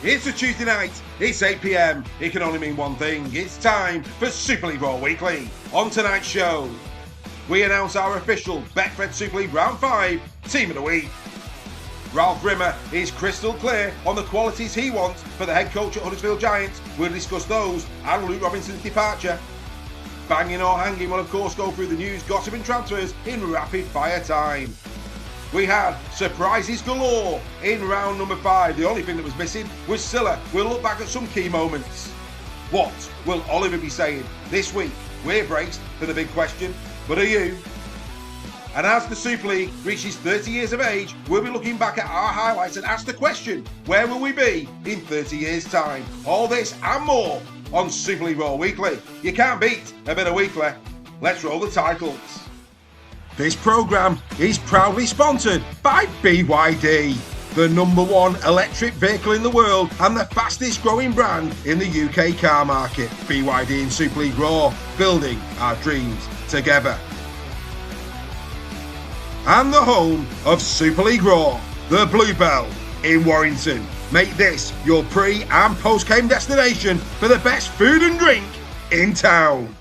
It's a Tuesday night, it's 8 p.m. It can only mean one thing. It's time for Super League Raw Weekly. On tonight's show, we announce our official Betfred Super League Round 5 Team of the Week. Ralph Rimmer is crystal clear on the qualities he wants for the head coach at Huddersfield Giants. We'll discuss those and Luke Robinson's departure. Banging or hanging will of course go through the news, gossip and transfers in rapid fire time. We had surprises galore in round number 5. The only thing that was missing was Silla. We'll look back at some key moments. What will Oliver be saying this week? We're braced for the big question, but are you? And as the Super League reaches 30 years of age, we'll be looking back at our highlights and ask the question, where will we be in 30 years' time? All this and more on Super League Raw Weekly. You can't beat a bit of weekly. Let's roll the titles. This programme is proudly sponsored by BYD, the #1 electric vehicle in the world and the fastest growing brand in the UK car market. BYD in Super League Raw, building our dreams together. And the home of Super League Raw, the Bluebell in Warrington. Make this your pre- and post-game destination for the best food and drink in town.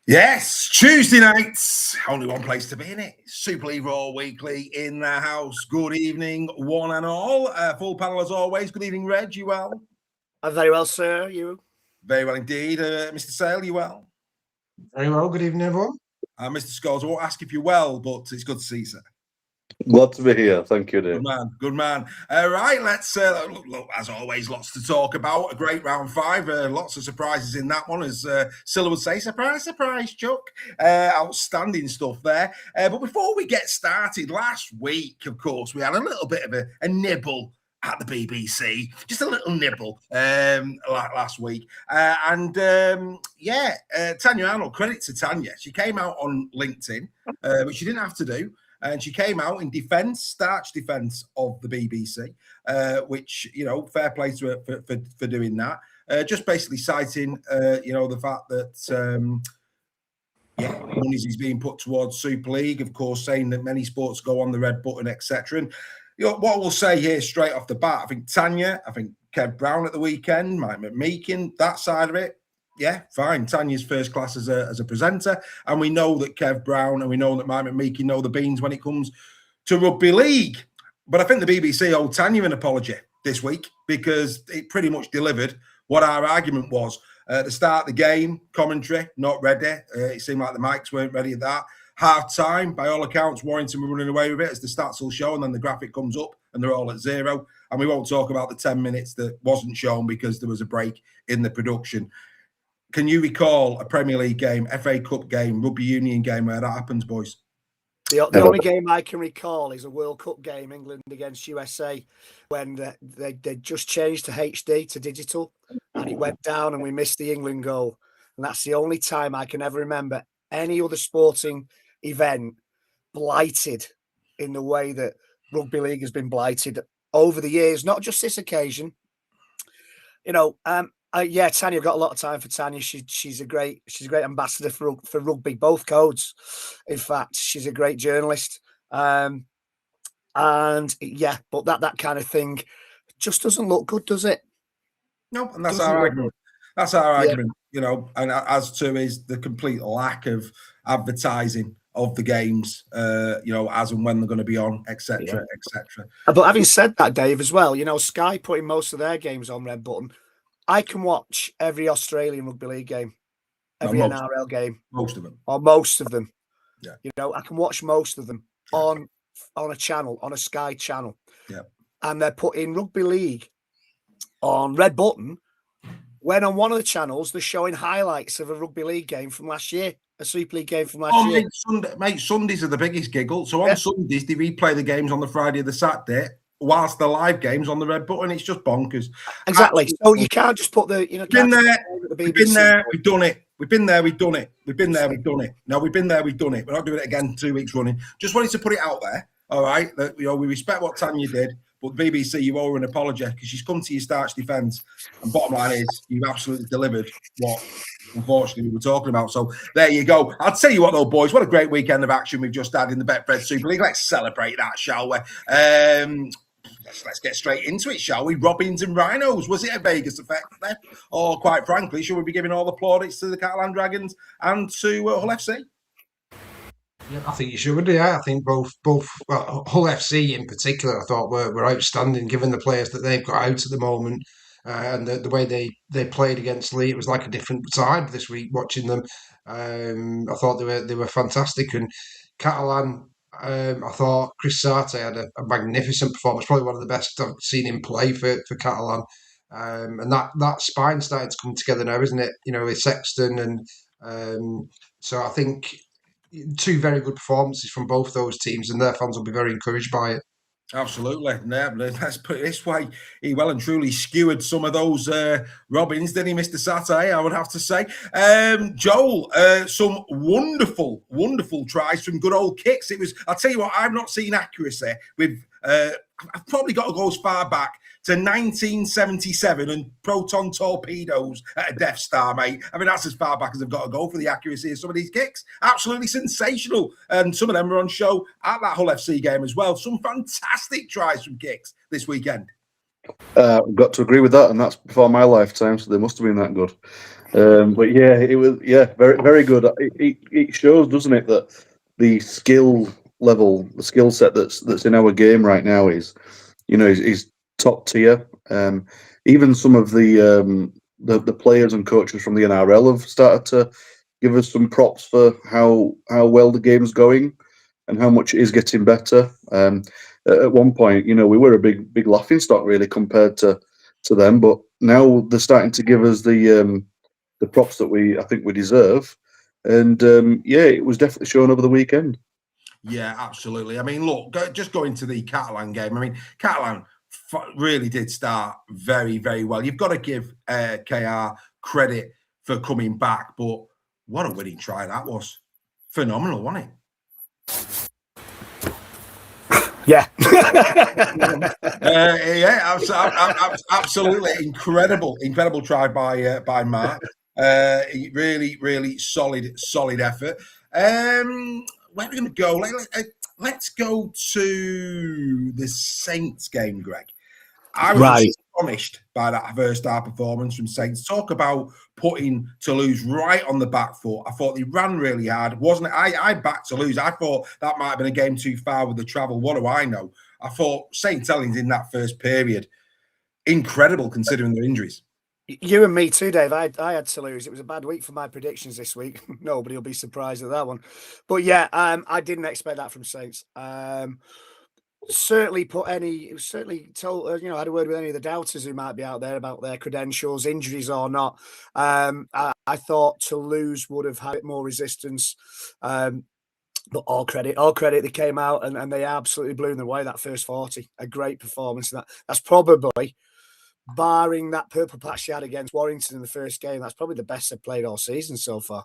Yes, Tuesday nights. Only one place to be in it. Super League Raw Weekly in the house. Good evening, one and all. Full panel as always. Good evening, Reg. You well? I'm very well, sir. You? Very well indeed. Mr. Sale, you well? Very well. Good evening, everyone. Mr. Scholes, I won't ask if you're well, but it's good to see you, sir. Glad to be here. Thank you, Dave. Good man. Good man. Right, let's look, as always, lots to talk about. A great round 5. Lots of surprises in that one, as Silla would say. Surprise, surprise, Chuck. Outstanding stuff there. But before we get started, last week, of course, we had a little bit of a nibble at the BBC, just a little nibble last week. Tanya Arnold, credit to Tanya. She came out on LinkedIn, which she didn't have to do. And she came out in starch defence of the BBC, which, fair play to her for doing that. Just basically citing, the fact that, money is being put towards Super League, of course, saying that many sports go on the red button, etc. And, what we'll say here straight off the bat, I think Tanya, I think Kev Brown at the weekend, Mike McMeekin, that side of it, yeah, fine. Tanya's first class as a presenter. And we know that Kev Brown and we know that Mike McMeekin know the beans when it comes to rugby league. But I think the BBC owed Tanya an apology this week because it pretty much delivered what our argument was. At the start of the game, commentary, not ready. It seemed like the mics weren't ready at that. half-time, by all accounts, Warrington were running away with it, as the stats will show, and then the graphic comes up and they're all at 0. And we won't talk about the 10 minutes that wasn't shown because there was a break in the production. Can you recall a Premier League game, FA Cup game, rugby union game where that happens, boys? The only game I can recall is a World Cup game, England against USA, when they just changed to HD, to digital, and it went down and we missed the England goal. And that's the only time I can ever remember any other sporting event blighted in the way that rugby league has been blighted over the years, not just this occasion. Tanya, I've got a lot of time for Tanya. She's a great ambassador for rugby, both codes. In fact, she's a great journalist. But that kind of thing just doesn't look good, does it? No, and that's our argument. That's our argument, and as to is the complete lack of advertising of the games, as and when they're going to be on, etc., etc. But having said that, Dave, as well, Sky putting most of their games on Red Button. I can watch every Australian rugby league game, every NRL game, most of them. Yeah, I can watch most of them on a channel, on a Sky channel. Yeah, and they're putting rugby league on Red Button when on one of the channels they're showing highlights of a rugby league game from last year, a Super League game from last year. Sundays are the biggest giggle. So on Sundays they replay the games on the Friday or the Saturday, whilst the live games on the Red Button. It's just bonkers. Exactly. So you can't just put the, we've been there, we've done it. We've been there, we've done it. We've been there, we've done it. No, we've been there, we've done it. We're not doing it again 2 weeks running. Just wanted to put it out there. All right. That, we respect what Tanya did, but the BBC, you owe her an apology because she's come to your starch defence. And bottom line is, you've absolutely delivered what, unfortunately, we were talking about. So there you go. I'll tell you what, though, boys, what a great weekend of action we've just had in the Betfred Super League. Let's celebrate that, shall we? Let's get straight into it, shall we? Robins and Rhinos. Was it a Vegas effect there? Or quite frankly, should we be giving all the plaudits to the Catalan Dragons and to Hull FC? Yeah, I think you should. Yeah, I think both. Well, Hull FC in particular, I thought were outstanding, given the players that they've got out at the moment, and the way they played against Leigh. It was like a different side this week watching them. I thought they were fantastic, and Catalan. I thought Chris Sarte had a magnificent performance, probably one of the best I've seen him play for Catalan. And that spine started to come together now, isn't it? With Sexton, and so I think 2 very good performances from both those teams, and their fans will be very encouraged by it. Absolutely. Yeah, let's put it this way. He well and truly skewered some of those Robins, didn't he, Mr. Satay, I would have to say. Joel, some wonderful, wonderful tries from good old kicks. I'll tell you what, I've not seen accuracy with, I've probably got to go as far back to 1977 and proton torpedoes at a Death Star, mate. I mean, that's as far back as I've got to go for the accuracy of some of these kicks. Absolutely sensational. And some of them were on show at that Hull FC game as well. Some fantastic tries from kicks this weekend. Got to agree with that, and that's before my lifetime, so they must have been that good. But yeah, it was very, very good. It shows, doesn't it, that the skill level, the skill set that's in our game right now is top tier. Even some of the players and coaches from the NRL have started to give us some props for how well the game's going and how much it is getting better. At one point, we were a big laughing stock really compared to them, but now they're starting to give us the props that I think we deserve. And it was definitely shown over the weekend. Yeah, absolutely. I mean, look, just going to the Catalan game. I mean, Catalan really did start very, very well. You've got to give KR credit for coming back, but what a winning try that was. Phenomenal, wasn't it? Yeah. Absolutely incredible try by Mark. Really, really solid effort. Where are we going to go? Let's go to the Saints game, Greg. I was astonished by that first half performance from Saints. Talk about putting Toulouse right on the back foot. I thought they ran really hard. I backed Toulouse. I thought that might have been a game too far with the travel. What do I know? I thought St. Helens in that first period, incredible considering their injuries. You and me too, Dave. I had Toulouse. It was a bad week for my predictions this week. Nobody will be surprised at that one. But yeah, I didn't expect that from Saints. Certainly told, I had a word with any of the doubters who might be out there about their credentials, injuries or not. I thought Toulouse would have had more resistance. But all credit, they came out and they absolutely blew them away that first 40. A great performance. That's probably, barring that purple patch she had against Warrington in the first game, that's probably the best they've played all season so far.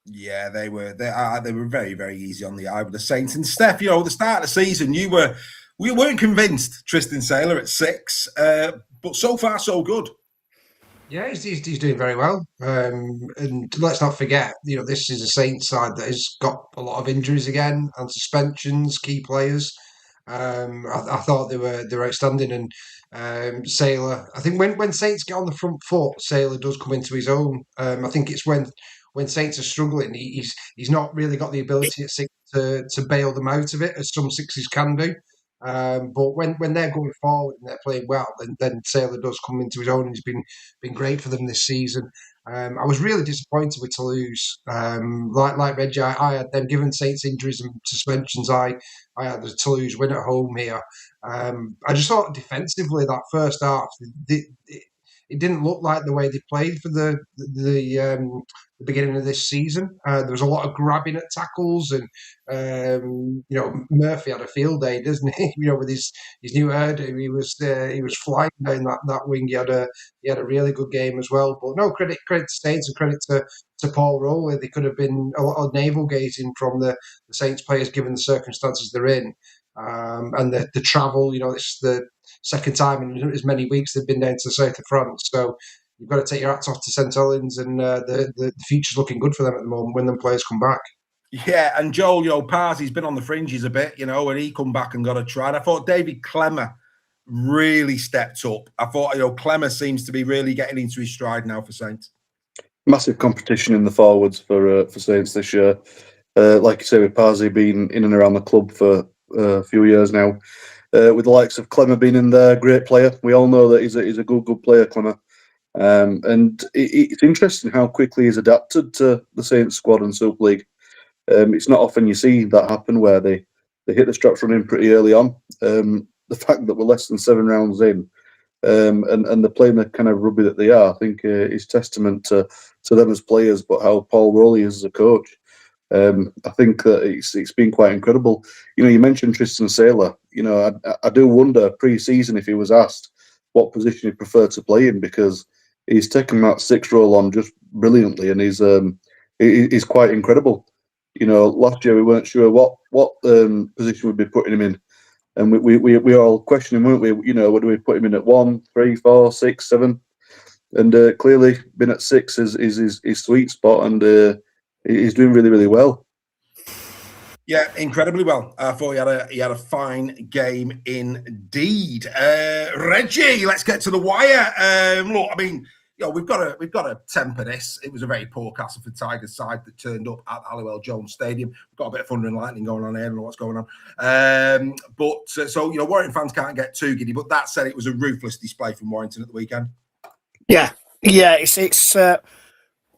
Yeah, they were very, very easy on the eye with the Saints. And Steph, the start of the season, we weren't convinced Tristan Saylor at 6, but so far so good. Yeah, he's doing very well. And let's not forget, this is a Saints side that has got a lot of injuries again and suspensions, key players. I thought they were outstanding, and Saylor. I think when Saints get on the front foot, Saylor does come into his own. I think it's when Saints are struggling, he's not really got the ability at 6 to bail them out of it, as some sixes can do. But when they're going forward and they're playing well, then Saylor does come into his own, and he's been great for them this season. I was really disappointed with Toulouse. Like Reggie, I had them, given Saints injuries and suspensions. I had the Toulouse win at home here. I just thought defensively that first half, it didn't look like the way they played for the beginning of this season. There was a lot of grabbing at tackles, and Murphy had a field day, doesn't he? With his new hairdo, he was flying down that wing. He had a really good game as well. But no, credit to Saints and credit to Paul Rowley. They could have been a lot of navel gazing from the Saints players given the circumstances they're in. And the travel, it's the second time in as many weeks they've been down to the south of France. So you've got to take your hats off to St Helens, and the future's looking good for them at the moment when them players come back. Yeah, and Joel, Parzy's been on the fringes a bit, and he come back and got a try. And I thought David Clemmer really stepped up. I thought, Clemmer seems to be really getting into his stride now for Saints. Massive competition in the forwards for Saints this year. Like you say, with Parzy being in and around the club for a few years now, with the likes of Clemmer being in there, great player. We all know that he's a good player, Clemmer. And it's interesting how quickly he's adapted to the Saints squad and Super League. It's not often you see that happen where they hit the straps running pretty early on. The fact that we're less than 7 rounds in, and they're playing the kind of rugby that they are, I think is testament to them as players, but how Paul Rowley is as a coach. I think that it's been quite incredible. You mentioned Tristan Saylor. I do wonder pre-season if he was asked what position he'd prefer to play in, because he's taken that 6 role on just brilliantly, and he's quite incredible. Last year we weren't sure what position we'd be putting him in, and we all questioning, weren't we? What do we put him in at 1, 3, 4, 6, 7? And clearly, been at 6 is his sweet spot, and he's doing really, really well. Yeah, incredibly well. I thought he had a fine game indeed. Reggie, let's get to the wire. Look, I mean, we've got to temper this. It was a very poor Castleford Tigers side that turned up at Halliwell Jones Stadium. We've got a bit of thunder and lightning going on here. I don't know what's going on. So Warrington fans can't get too giddy. But that said, it was a ruthless display from Warrington at the weekend. Yeah. It's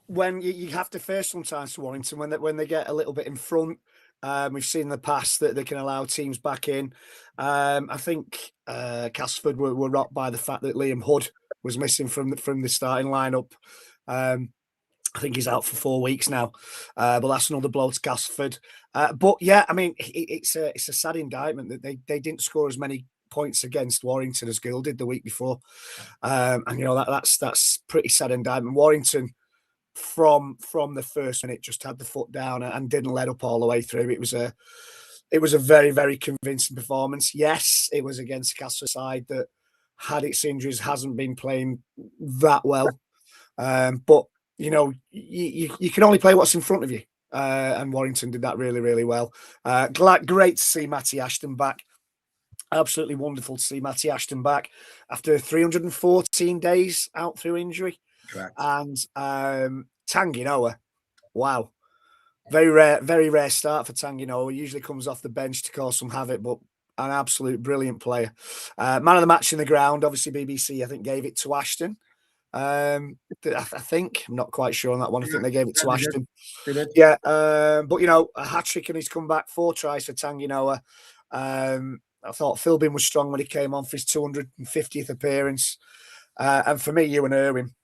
when you have to face sometimes to Warrington when they get a little bit in front. We've seen in the past that they can allow teams back in. I think Castleford were rocked by the fact that Liam Hood was missing from the starting lineup. I think he's out for 4 weeks now, but that's another blow to Castleford. But yeah, I mean, it's a sad indictment that they didn't score as many points against Warrington as Gill did the week before, and that's pretty sad indictment. Warrington, from the first minute, just had the foot down and didn't let up all the way through. It was a very, very convincing performance. Yes, it was against a Castleford side that had its injuries, hasn't been playing that well, but you can only play what's in front of you, and Warrington did that really, really well. Great to see Matty Ashton back. Absolutely wonderful to see Matty Ashton back after 314 days out through injury. Correct. And Tanginoa, wow, very rare start for Tanginoa. He usually comes off the bench to cause some havoc, but an absolute brilliant player. Man of the match in the ground, obviously BBC, I think, gave it to Ashton. I think I'm not quite sure on that one. I think they gave it to Ashton. They did. Yeah, but a hat-trick in his comeback, 4 tries for Tanginoa. I thought Philbin was strong when he came on for his 250th appearance. And for me, Ewan Irwin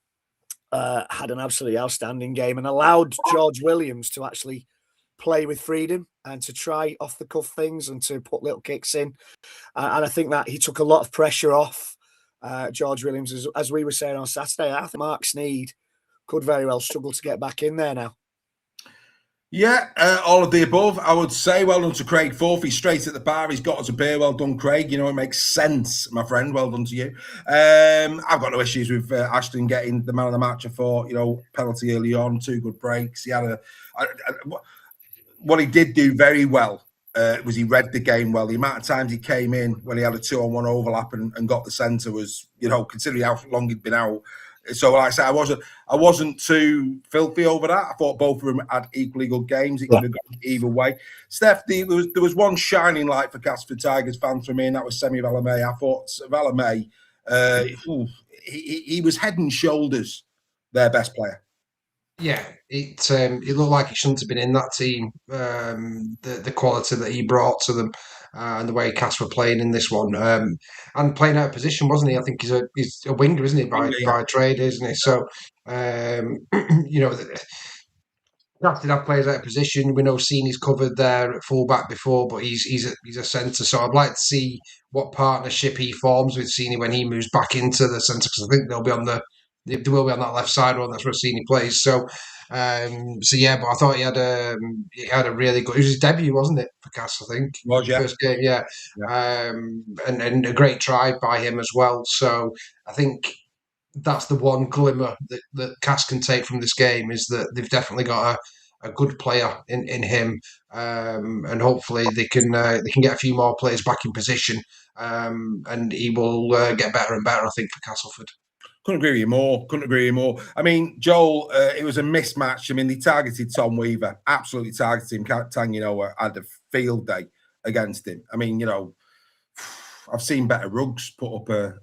had an absolutely outstanding game and allowed George Williams to actually play with freedom and to try off-the-cuff things and to put little kicks in. And I think that he took a lot of pressure off George Williams. As we were saying on Saturday, I think Mark Sneed could very well struggle to get back in there now. Yeah, all of the above. I would say well done to Craig Forth. He's straight at the bar. He's got us a beer. Well done, Craig. You know, it makes sense, my friend. Well done to you. I've got no issues with Ashton getting the man of the match. I thought, penalty early on, 2 good breaks. He had what he did do very well was he read the game well. The amount of times he came in when he had a 2-on-1 overlap and got the centre was, considering how long he'd been out. So, like I said, I wasn't too filthy over that. I thought both of them had equally good games. It could have gone either way. Steph, there was one shining light for Castleford Tigers fans for me, and that was Semi Valamé. I thought Valamé, he was head and shoulders their best player. Yeah, it looked like he shouldn't have been in that team. The quality that he brought to them and the way Cass were playing in this one, and playing out of position, wasn't he? I think he's a winger, isn't he, by trade, isn't he? So, Cass did have players out of position. We know Seeney's covered there at fullback before, but he's a centre. So I'd like to see what partnership he forms with Seeney when he moves back into the centre, because I think they will be on that left side one. That's where Seeney plays. So yeah, but I thought he had a really good. It was his debut, wasn't it, for Cass? I think was, yeah. First game, yeah. And a great try by him as well. So I think that's the one glimmer that Cass can take from this game, is that they've definitely got a good player in him, and hopefully they can get a few more players back in position, and he will get better and better, I think, for Castleford. Couldn't agree with you more. I mean, Joel, it was a mismatch. I mean, they targeted Tom Weaver, absolutely targeted him. Tanginoa had a field day against him. I mean, I've seen better rugs put up a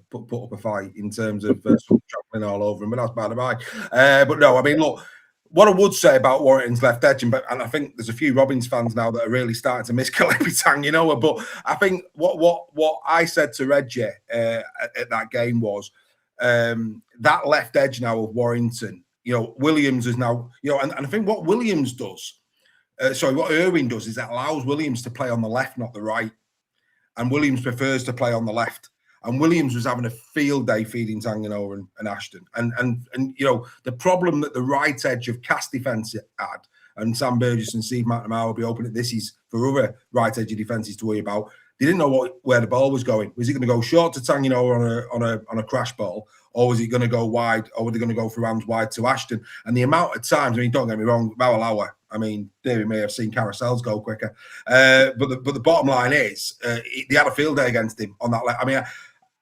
fight in terms of travelling all over him, but that's by the by. But no, I mean, look, what I would say about Warrington's left edge, and I think there's a few Robins fans now that are really starting to miss Tanginoa, but I think what I said to Reggie at that game was, that left edge now of Warrington, Williams is now, and I think what Williams does, what Irwin does is that allows Williams to play on the left, not the right. And Williams prefers to play on the left. And Williams was having a field day feeding Tanginoa and Ashton. And the problem that the right edge of Cass defence had, and Sam Burgess and Steve McNamara will be opening this is for other right edge of defences to worry about. They didn't know where the ball was going. Was it going to go short to Tanginoa on a crash ball, or was it going to go wide, or were they going to go through hands wide to Ashton? And the amount of times, I mean, don't get me wrong, Bawalawa, I mean, David may have seen carousels go quicker, but the bottom line is they had a field day against him on that. I mean,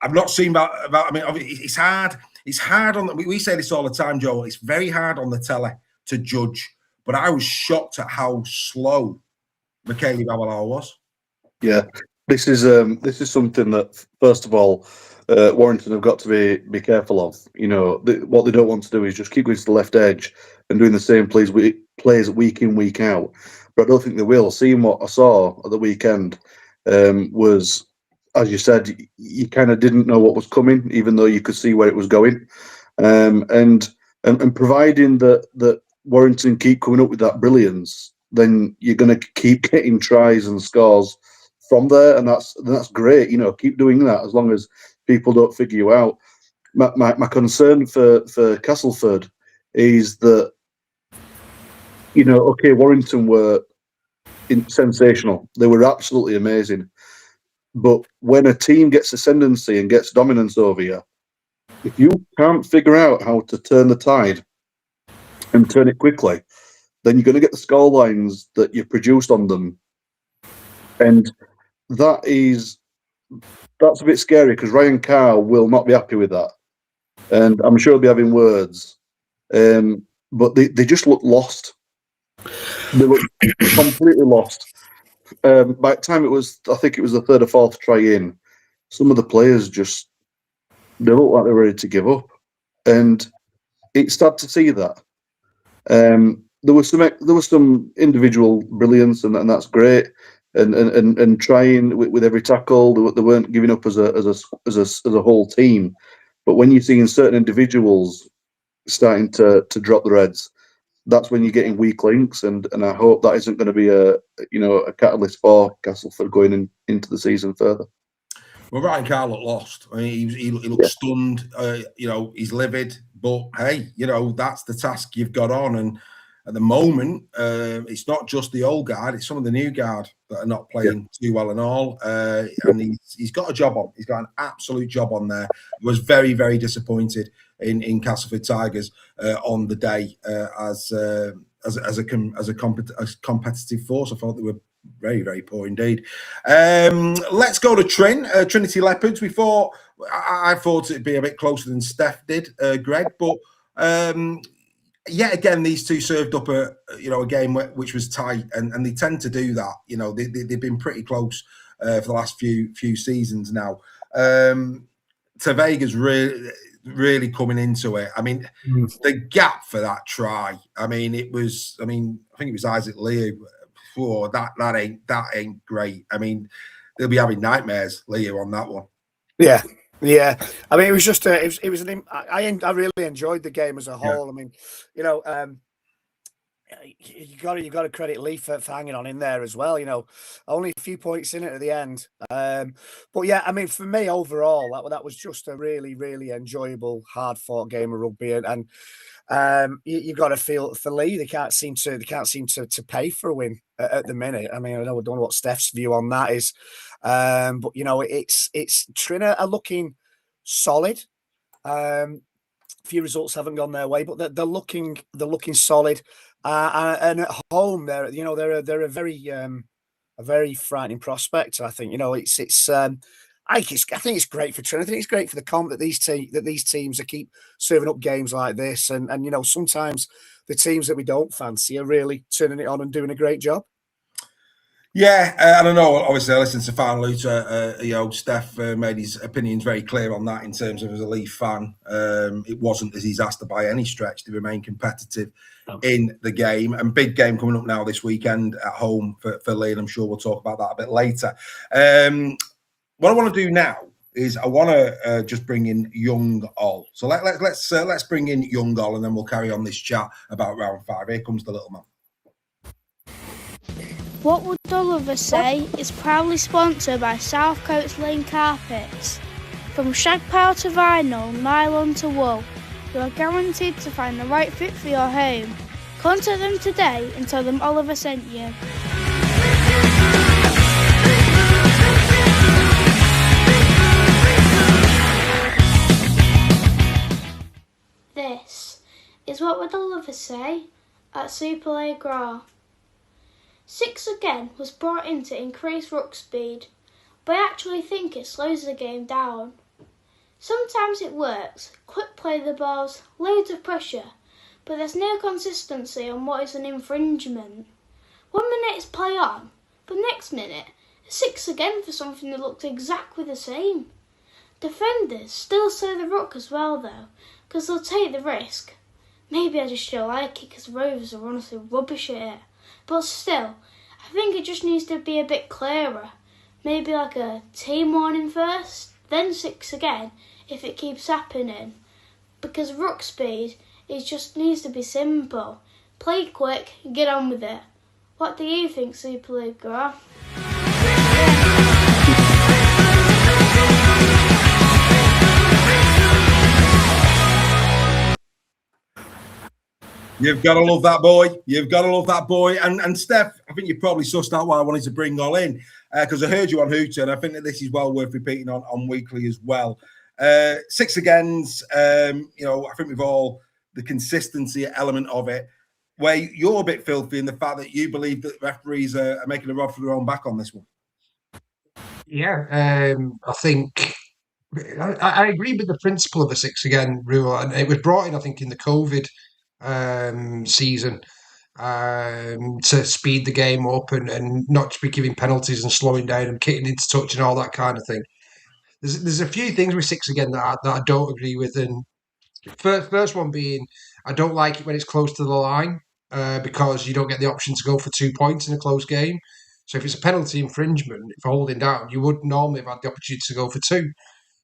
I've not seen about. I mean, it's hard. It's hard on. We say this all the time, Joel. It's very hard on the telly to judge. But I was shocked at how slow Michaeli Bawalawa was. Yeah. This is something that, first of all, Warrington have got to be careful of. What they don't want to do is just keep going to the left edge and doing the same plays week in, week out. But I don't think they will. Seeing what I saw at the weekend was, as you said, you kind of didn't know what was coming, even though you could see where it was going. And providing that Warrington keep coming up with that brilliance, then you're going to keep getting tries and scores from there, and that's great. Keep doing that as long as people don't figure you out. My concern for Castleford is that, okay, Warrington were sensational. They were absolutely amazing. But when a team gets ascendancy and gets dominance over you, if you can't figure out how to turn the tide and turn it quickly, then you're going to get the score lines that you've produced on them. And that's a bit scary, because Ryan Carr will not be happy with that. And I'm sure he'll be having words. But they just look lost. They look completely lost. By the time I think it was the third or fourth try in, some of the players they look like they're ready to give up. And it's sad to see that. There was some individual brilliance, and that's great. And trying with every tackle, they weren't giving up as a whole team. But when you're seeing certain individuals starting to drop their heads, that's when you're getting weak links. And I hope that isn't going to be a catalyst for Castleford going into the season further. Well, Ryan Carr looked lost. I mean, he looked stunned. He's livid. But hey, that's the task you've got on. And at the moment, it's not just the old guard; it's some of the new guard that are not playing too well and all. And he's got a job on. He's got an absolute job on there. I was very, very disappointed in Castleford Tigers on the day as a competitive force. I thought they were very, very poor indeed. Let's go to Trinity Leopards. I thought it'd be a bit closer than Steph did, Greg, but yet again, these two served up a game which was tight, and they tend to do that. They've been pretty close for the last few seasons now. Tevega's really coming into it. I mean, the gap for that try. I think it was Isaac Leigh. Oh, that ain't great. I mean, they'll be having nightmares, Leigh, on that one. Yeah. I mean, it was just I really enjoyed the game as a whole. Yeah. I mean, you got to credit Leigh for hanging on in there as well. Only a few points in it at the end. But yeah, I mean, for me overall, that was just a really, really enjoyable, hard fought game of rugby, and you got to feel for Leigh. They can't seem to pay for a win at the minute. I mean, I don't know what Steph's view on that is, but it's Trinna are looking solid. Few results haven't gone their way, but they're looking solid. And at home, they're a very frightening prospect. I think I think it's great for Trinity. I think it's great for the comp that these teams are keep serving up games like this, and sometimes the teams that we don't fancy are really turning it on and doing a great job. Yeah, I don't know. Obviously, I listened to Fan Luter. Steph made his opinions very clear on that in terms of as a Leigh fan. It wasn't as he's asked to by any stretch to remain competitive in the game. And big game coming up now this weekend at home for Leigh, and I'm sure we'll talk about that a bit later. What I want to do now is I want to just bring in young Hull. So let's bring in young Hull, and then we'll carry on this chat about round 5. Here comes the little man. What Would Others Say is proudly sponsored by South Coast Lane Carpets. From shag pile to vinyl, nylon to wool, you are guaranteed to find the right fit for your home. Contact them today and tell them Oliver sent you. This is What Would Oliver Say at Super League Raw. 6 again was brought in to increase ruck speed, but I actually think it slows the game down. Sometimes it works, quick play the balls, loads of pressure, but there's no consistency on what is an infringement. 1 minute is play on, but next minute, 6 again for something that looked exactly the same. Defenders still slow the ruck as well though, because they'll take the risk. Maybe I just don't like it because the Rovers are honestly rubbish at it. But still, I think it just needs to be a bit clearer. Maybe like a team warning first, then 6 again if it keeps happening. Because ruck speed, it just needs to be simple. Play quick, get on with it. What do you think, Super League Girl? You've got to love that boy. You've got to love that boy. And Steph, I think you probably sussed out why I wanted to bring Hull in, because I heard you on Hooter, and I think that this is well worth repeating on Weekly as well. 6 agains, I think we've all the consistency element of it, where you're a bit filthy in the fact that you believe that referees are making a rod for their own back on this one. Yeah, I think I agree with the principle of the 6 again rule, and it was brought in, I think, in the COVID season to speed the game up and not to be giving penalties and slowing down and kicking into touch and all that kind of thing. There's a few things with 6 again that I don't agree with, and First one being, I don't like it when it's close to the line because you don't get the option to go for 2 points in a close game. So if it's a penalty infringement for holding down, you would normally have had the opportunity to go for 2.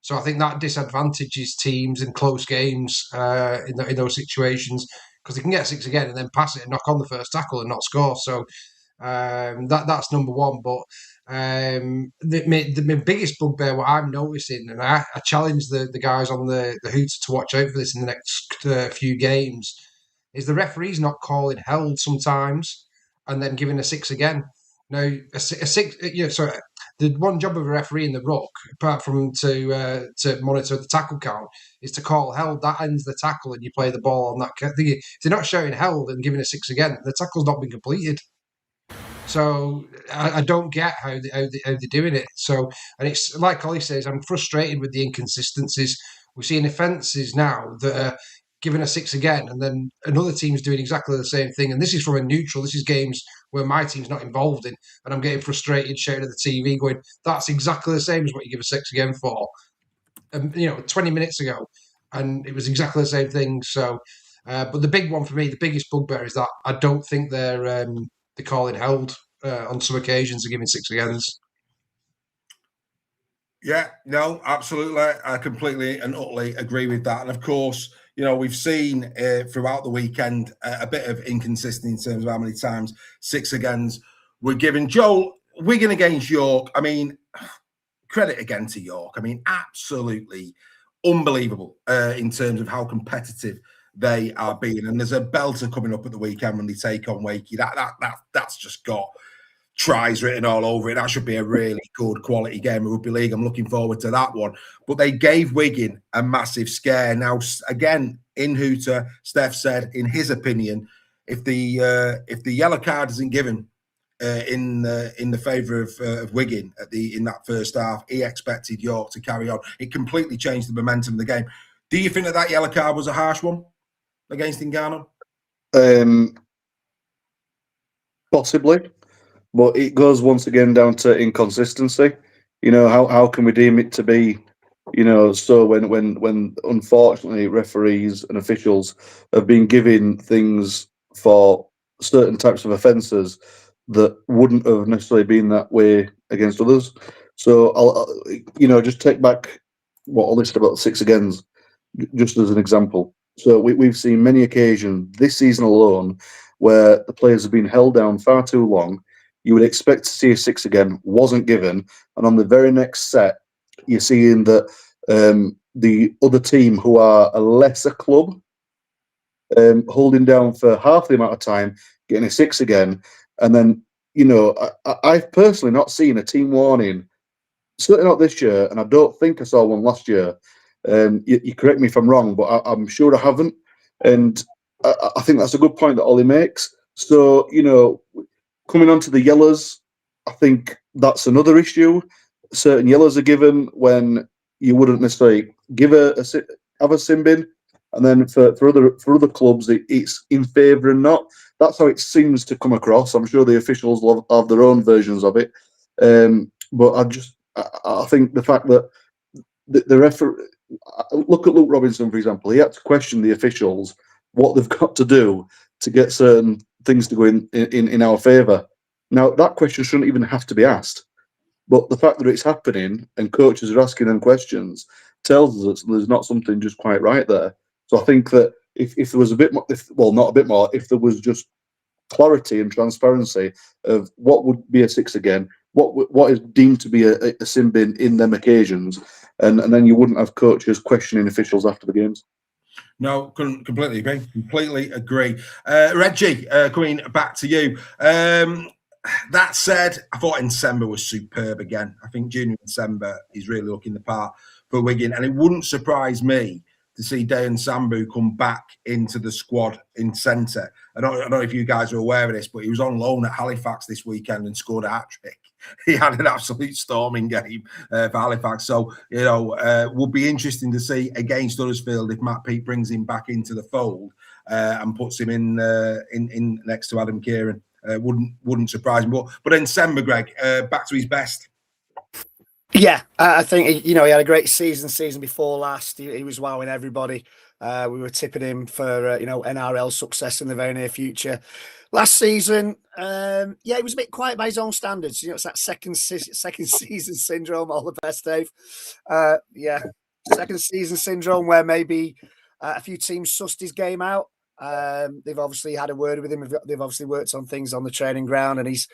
So I think that disadvantages teams in close games in those situations because they can get 6 again and then pass it and knock on the first tackle and not score. So that's number one. But my biggest bugbear, what I'm noticing, and I challenge the guys on the Hooter to watch out for this in the next few games, is the referees not calling held sometimes and then giving a 6 again. Now, a 6, so the one job of a referee in the ruck, apart from to monitor the tackle count, is to call held. That ends the tackle and you play the ball on that. If they're not showing held and giving a 6 again, the tackle's not been completed. So I don't get how they're doing it. So, and it's like Ollie says, I'm frustrated with the inconsistencies. We're seeing offences now that are given a 6 again, and then another team's doing exactly the same thing. And this is from a neutral. This is games where my team's not involved in, and I'm getting frustrated, shouting at the TV, going, "That's exactly the same as what you give a 6 again for." 20 minutes ago, and it was exactly the same thing. So, but the big one for me, the biggest bugbear, is that I don't think they're calling held on some occasions, are giving 6 agains. Yeah, no, absolutely. I completely and utterly agree with that. And of course, we've seen throughout the weekend a bit of inconsistency in terms of how many times 6 agains were given. Joel, Wigan against York. I mean, credit again to York. I mean, absolutely unbelievable in terms of how competitive they are being. And there's a belter coming up at the weekend when they take on Wakey. That's just got tries written all over it. That should be a really good quality game of rugby league. I'm looking forward to that one. But they gave Wigan a massive scare. Now, again, in Hooter, Steph said, in his opinion, if the yellow card isn't given in the favour of Wigan in that first half, he expected York to carry on. It completely changed the momentum of the game. Do you think that yellow card was a harsh one against Ngannou? Possibly. But it goes once again down to inconsistency. How can we deem it to be, so when unfortunately referees and officials have been given things for certain types of offences that wouldn't have necessarily been that way against others. So I'll just take back what I listed about 6 agains, just as an example. So we've seen many occasions this season alone where the players have been held down far too long. You would expect to see a 6 again, wasn't given, and on the very next set, you're seeing that the other team, who are a lesser club, holding down for half the amount of time, getting a 6 again, and then I've personally not seen a team warning, certainly not this year, and I don't think I saw one last year. You correct me if I'm wrong, but I'm sure I haven't, and I think that's a good point that Ollie makes. So coming on to the yellows, I think that's another issue. Certain yellows are given when you wouldn't necessarily give have a sin bin, and then for other clubs, it's in favour and not. That's how it seems to come across. I'm sure the officials will have their own versions of it, but I think the fact that the referee, look at Luke Robinson, for example, he had to question the officials what they've got to do to get certain things to go in our favour. Now, that question shouldn't even have to be asked. But the fact that it's happening and coaches are asking them questions tells us that there's not something just quite right there. So I think that if there was a bit more, not a bit more, if there was just clarity and transparency of what would be a 6 again, what is deemed to be a sin bin in them occasions, and then you wouldn't have coaches questioning officials after the games. No, completely agree. Completely agree. Reggie, coming back to you. That said, I thought Nsemba was superb again. I think Junior Nsemba is really looking the part for Wigan, and it wouldn't surprise me to see Dayan Sambu come back into the squad in centre. I don't know if you guys are aware of this, but he was on loan at Halifax this weekend and scored a hat-trick. He had an absolute storming game for Halifax. So, would be interesting to see against Huddersfield if Matt Peake brings him back into the fold and puts him in next to Adam Kieran. Wouldn't surprise me. But then Nsemba, Greg, back to his best. Yeah, I think he had a great season before last. He was wowing everybody. We were tipping him for NRL success in the very near future. Last season, he was a bit quiet by his own standards. It's that second season syndrome. All the best, Dave. Second season syndrome where maybe a few teams sussed his game out. They've obviously had a word with him. They've obviously worked on things on the training ground, and he's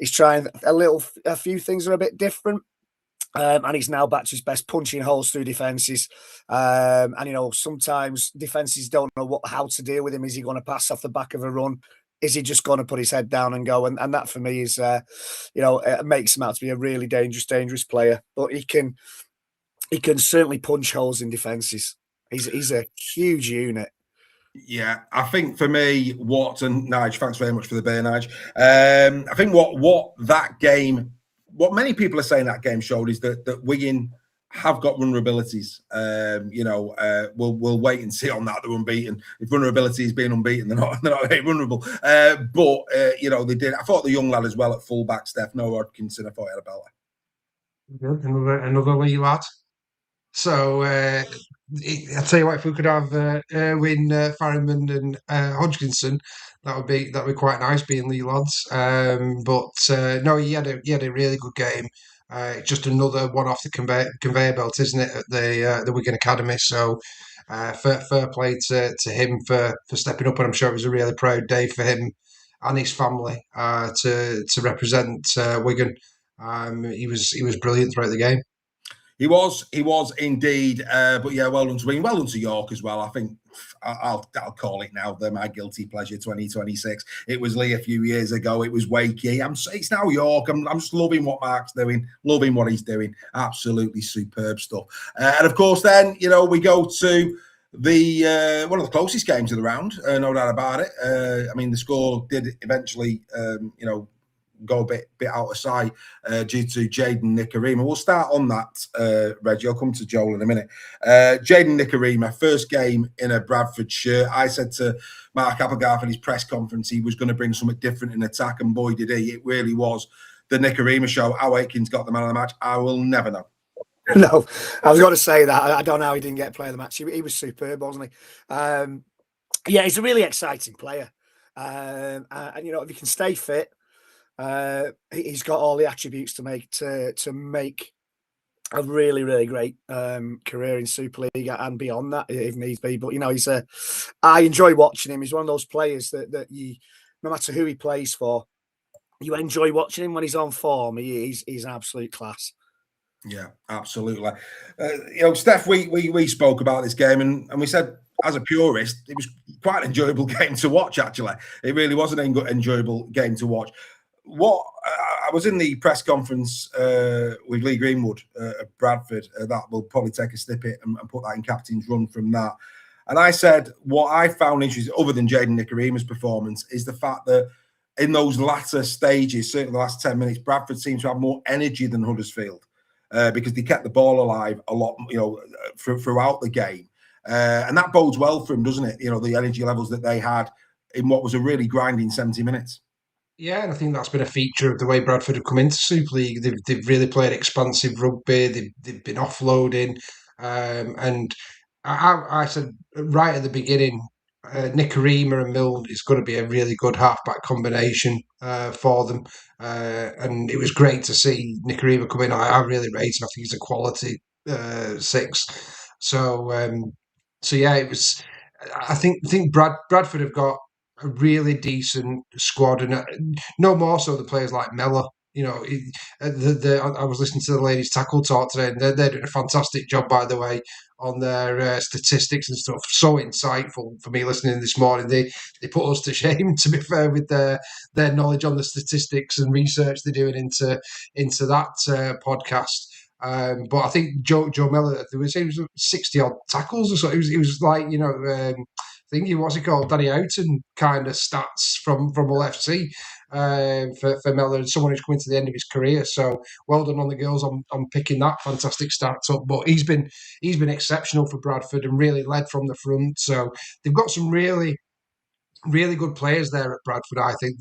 trying a few things are a bit different. And he's now back to his best, punching holes through defences. And sometimes defences don't know how to deal with him. Is he going to pass off the back of a run? Is he just going to put his head down and go? And that for me is, it makes him out to be a really dangerous player. But he can certainly punch holes in defences. He's a huge unit. Yeah, I think for me, and Nige, thanks very much for the beer, Nige. I think what that game, what many people are saying that game showed is that Wigan have got vulnerabilities. We'll wait and see on that. They're unbeaten. If vulnerability is being unbeaten, they're not very vulnerable. But they did. I thought the young lad as well at fullback, Steph, Noah Hodkinson, I thought he had a belter. Another Leigh lad. So I'll tell you what, if we could have Erwin, Farriman, and Hodgkinson, that would be quite nice, being Leigh lads. No, he had a really good game. Just another one off the conveyor belt, isn't it, at the Wigan Academy? So fair play to him for stepping up, and I'm sure it was a really proud day for him and his family to represent Wigan. He was brilliant throughout the game. He was indeed. But yeah, well done to Wigan. Well done to York as well. I think I'll call it now. They're my guilty pleasure 2026. It was Leigh a few years ago. It was Wakey. It's now York. I'm just loving what Mark's doing, loving what he's doing. Absolutely superb stuff. And of course, then, we go to the one of the closest games of the round, no doubt about it. The score did eventually, go a bit out of sight due to Jayden Nikorima. We'll start on that, Reggie. I'll come to Joel in a minute. Jayden Nikorima, first game in a Bradford shirt. I said to Mark Applegarth at his press conference he was going to bring something different in attack, and boy did he. It really was the Nikorima show. How Aitken's got the man of the match, I will never know. No, I was going to say that. I don't know how he didn't get player of the match. He was superb, wasn't he? He's a really exciting player. And if he can stay fit, he's got all the attributes to make a really, really great career in Super League and beyond that, if needs be. But I enjoy watching him. He's one of those players that you, no matter who he plays for, you enjoy watching him when he's on form. He's an absolute class. Yeah, absolutely. Steph, we spoke about this game and we said, as a purist, it was quite an enjoyable game to watch. Actually, it really was an enjoyable game to watch. I was in the press conference with Leigh Greenwood at Bradford. That will probably take a snippet and put that in captain's run from that. And I said what I found interesting, other than Jayden Nikorima's performance, is the fact that in those latter stages, certainly the last 10 minutes, Bradford seemed to have more energy than Huddersfield because they kept the ball alive a lot, throughout the game. And that bodes well for them, doesn't it? The energy levels that they had in what was a really grinding 70 minutes. Yeah, and I think that's been a feature of the way Bradford have come into Super League. They've really played expansive rugby. They've been offloading, and I said right at the beginning, Nikorima and Milne is going to be a really good halfback combination for them, and it was great to see Nikorima come in. I really rate him. I think he's a quality 6. So yeah, it was. I think Bradford have got a really decent squad, and no more so the players like Mellor. I was listening to the ladies tackle talk today, and they're doing a fantastic job, by the way, on their statistics and stuff. So insightful for me listening this morning. They put us to shame, to be fair, with their knowledge on the statistics and research they're doing into that podcast. But I think Joe Mellor, he was 60 odd tackles or so. It was like, thinking, what's it called, Danny Houghton kind of stats from Hull FC for Mellor, and someone who's coming to the end of his career. So well done on the girls on picking that fantastic stats up. But he's been exceptional for Bradford and really led from the front. So they've got some really really good players there at Bradford. I think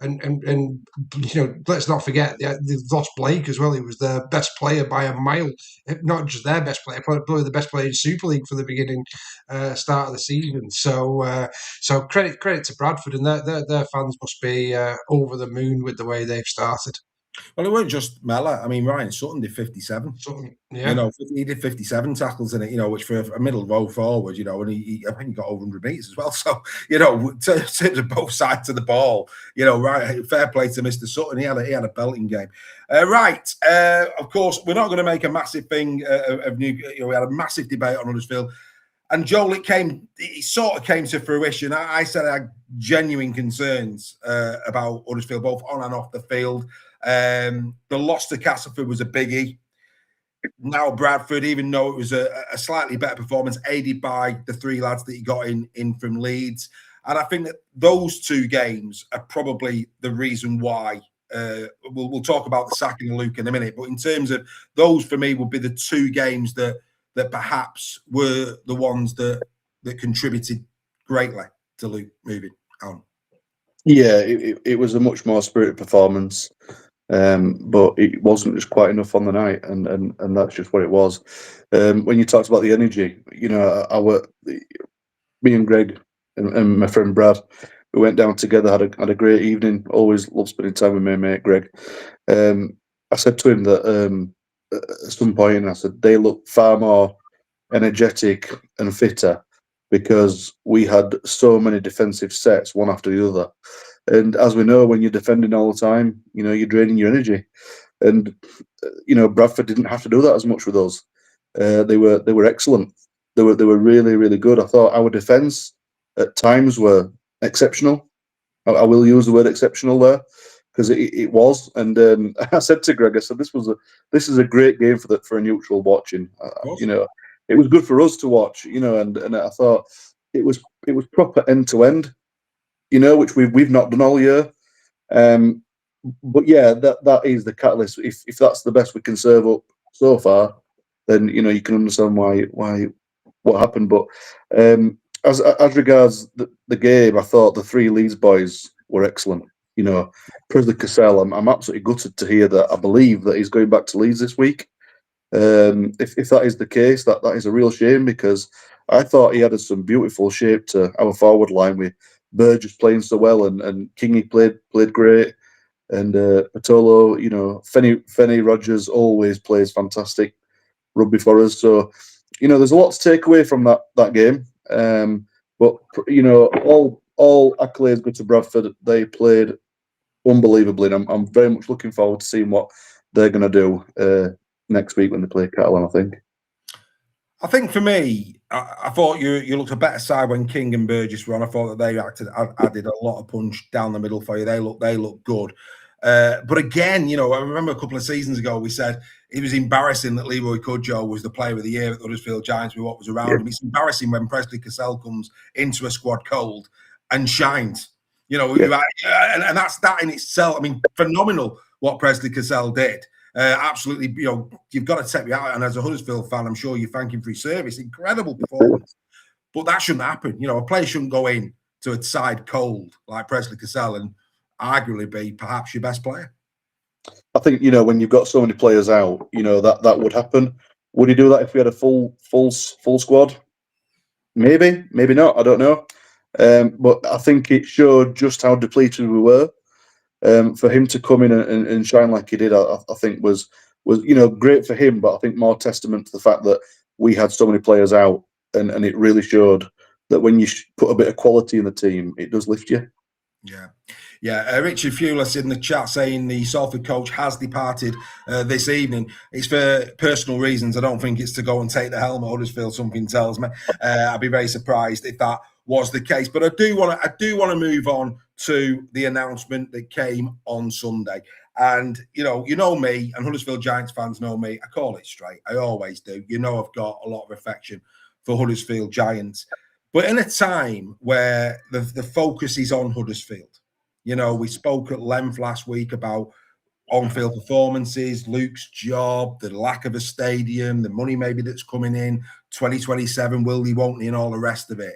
and let's not forget they've lost Blake as well. He was their best player by a mile. Not just their best player, probably the best player in Super League for the beginning start of the season. So credit to Bradford, and their fans must be over the moon with the way they've started. Well, it weren't just Mellor. I mean, Ryan Sutton did 57. Yeah. He did 57 tackles in it, which for a middle row forward, and he I think he got over 100 metres as well. So, in terms of both sides of the ball, right, fair play to Mr. Sutton. He had a belting game. Right. Of course, we're not going to make a massive thing of new. We had a massive debate on Huddersfield. And Joel, it sort of came to fruition. I said I had genuine concerns about Huddersfield, both on and off the field. The loss to Castleford was a biggie. Now Bradford, even though it was a slightly better performance, aided by the 3 lads that he got in from Leeds. And I think that those 2 games are probably the reason why. We'll talk about the sacking of Luke in a minute. But in terms of those, for me, would be the 2 games that perhaps were the ones that contributed greatly to Luke moving on. Yeah, it was a much more spirited performance, but it wasn't just quite enough on the night, and that's just what it was. When you talked about the energy, me and Greg and my friend Brad, we went down together, had a great evening. Always love spending time with my mate Greg. I said to him that at some point, I said they look far more energetic and fitter because we had so many defensive sets one after the other. And as we know, when you're defending all the time, you're draining your energy. And Bradford didn't have to do that as much with us. They were excellent. They were really, really good. I thought our defence at times were exceptional. I will use the word exceptional there because it was. And I said to Greg, I said this is a great game for a neutral watching. It was good for us to watch. And I thought it was proper end to end. Which we've not done all year. But yeah, that is the catalyst. If that's the best we can serve up so far, then you can understand why what happened. But as regards the game, I thought the 3 Leeds boys were excellent. Presley Cassell, I'm absolutely gutted to hear that. I believe that he's going back to Leeds this week. If that is the case, that is a real shame because I thought he added some beautiful shape to our forward line with Burgess playing so well and Kingy played great, and Patolo, Fenny Rogers always plays fantastic rugby for us. So there's a lot to take away from that game. But all accolades go to Bradford. They played unbelievably, and I'm very much looking forward to seeing what they're going to do next week when they play Catalan. I think for me, I thought you looked a better side when King and Burgess were on. I thought that they added a lot of punch down the middle for you. They look good. But again, I remember a couple of seasons ago we said it was embarrassing that Leroy Cudjoe was the player of the year at the Huddersfield Giants with what was around him. It's embarrassing when Presley Cassell comes into a squad cold and shines. And that's that in itself. I mean, phenomenal what Presley Cassell did. Absolutely, you've got to take me out. And as a Huddersfield fan, I'm sure you thank him for his service. Incredible performance. But that shouldn't happen. A player shouldn't go in to a side cold like Presley Cassell and arguably be perhaps your best player. I think, when you've got so many players out, that would happen. Would he do that if we had a full squad? Maybe not. I don't know. But I think it showed just how depleted we were. For him to come in and shine like he did, I think was great for him. But I think more testament to the fact that we had so many players out, and it really showed that when you put a bit of quality in the team, it does lift you. Yeah. Richard Fewless in the chat saying the Salford coach has departed this evening. It's for personal reasons. I don't think it's to go and take the helm at Huddersfield. Something tells me. I'd be very surprised if that was the case. But I do want to move on to the announcement that came on Sunday. And you know me, and Huddersfield Giants fans know me. I call it straight. I always do. I've got a lot of affection for Huddersfield Giants. But in a time where the focus is on Huddersfield, we spoke at length last week about on-field performances, Luke's job, the lack of a stadium, the money maybe that's coming in, 2027, will he, won't he, and all the rest of it.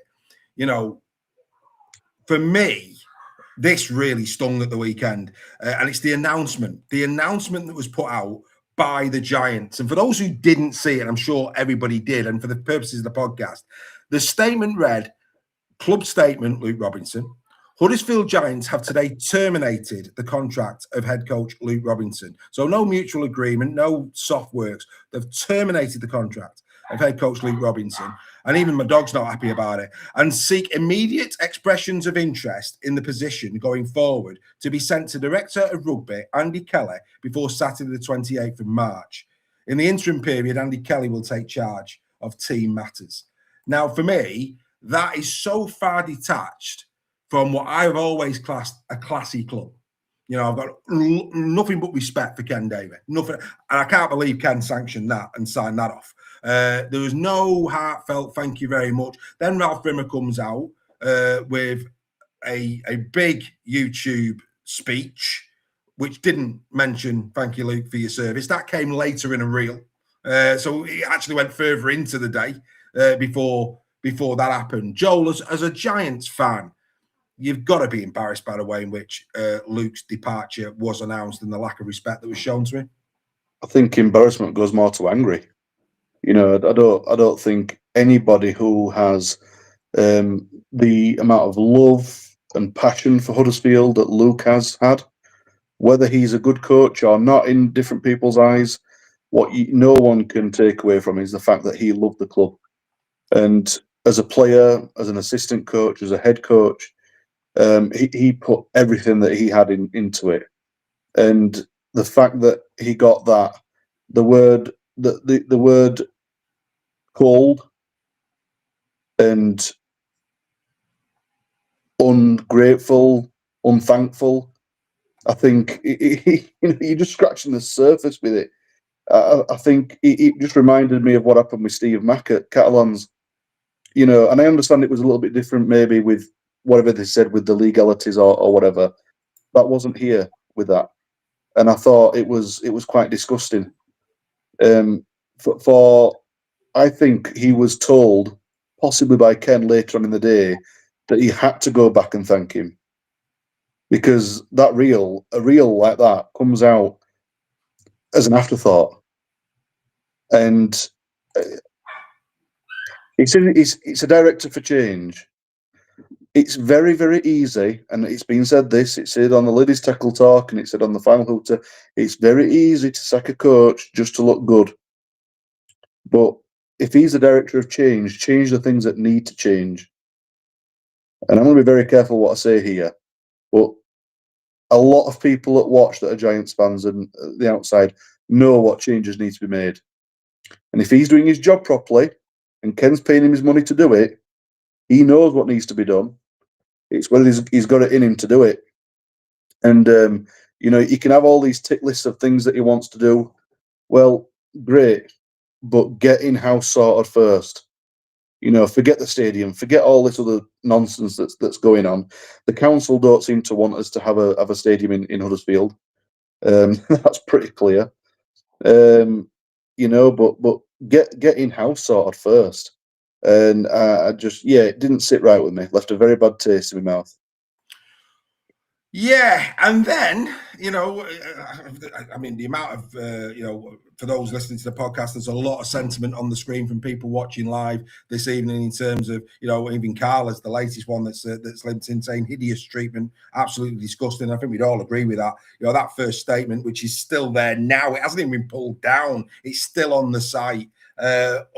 For for me, this really stung at the weekend, and it's the announcement that was put out by the Giants. And for those who didn't see it, I'm sure everybody did, and for the purposes of the podcast, the statement read, club statement, Luke Robinson, Huddersfield Giants have today terminated the contract of head coach Luke Robinson. So no mutual agreement, no soft works. They've terminated the contract of head coach Luke Robinson. And even my dog's not happy about it. And seek immediate expressions of interest in the position going forward to be sent to Director of Rugby, Andy Kelly, before Saturday the 28th of March. In the interim period, Andy Kelly will take charge of team matters. Now, for me, that is so far detached from what I've always classed a classy club. You know, I've got nothing but respect for Ken Davey. Nothing, and I can't believe Ken sanctioned that and signed that off. There was no heartfelt thank you very much. Then Ralph Rimmer comes out with a big YouTube speech, which didn't mention thank you, Luke, for your service. That came later in a reel. So it actually went further into the day before that happened. Joel, as a Giants fan, you've got to be embarrassed by the way in which Luke's departure was announced and the lack of respect that was shown to him. I think embarrassment goes more to angry. You know, I don't think anybody who has the amount of love and passion for Huddersfield that Luke has had, whether he's a good coach or not in different people's eyes, no one can take away from him is the fact that he loved the club. And as a player, as an assistant coach, as a head coach, he put everything that he had into it. And the fact that he got that, the word cold and ungrateful, unthankful, I think you're just scratching the surface with it. I think it just reminded me of what happened with Steve Mack at Catalans. You know, and I understand it was a little bit different maybe with whatever they said with the legalities or whatever. That wasn't here with that. And I thought it was quite disgusting. I think he was told, possibly by Ken later on in the day, that he had to go back and thank him. Because a reel like that comes out as an afterthought. And it's a director for change. It's very, very easy, and it's been said this, it's said on the Ladies Tackle Talk, and it's said on the Final Hooter, it's very easy to sack a coach just to look good. But if he's the director of change the things that need to change. And I'm going to be very careful what I say here, but a lot of people that watch that are Giants fans and the outside know what changes need to be made. And if he's doing his job properly, and Ken's paying him his money to do it, he knows what needs to be done. It's whether he's got it in him to do it. And, you know, he can have all these tick lists of things that he wants to do. Well, great, but get in-house sorted first. You know, forget the stadium, forget all this other nonsense that's going on. The council don't seem to want us to have a stadium in Huddersfield. That's pretty clear. You know, but get in-house sorted first. And it didn't sit right with me. Left a very bad taste in my mouth. Yeah, and then, you know, I mean, the amount of, you know, for those listening to the podcast, there's a lot of sentiment on the screen from people watching live this evening in terms of, you know, even Carla's the latest one that's linked in saying hideous treatment, absolutely disgusting. I think we'd all agree with that. You know, that first statement, which is still there now, it hasn't even been pulled down. It's still on the site.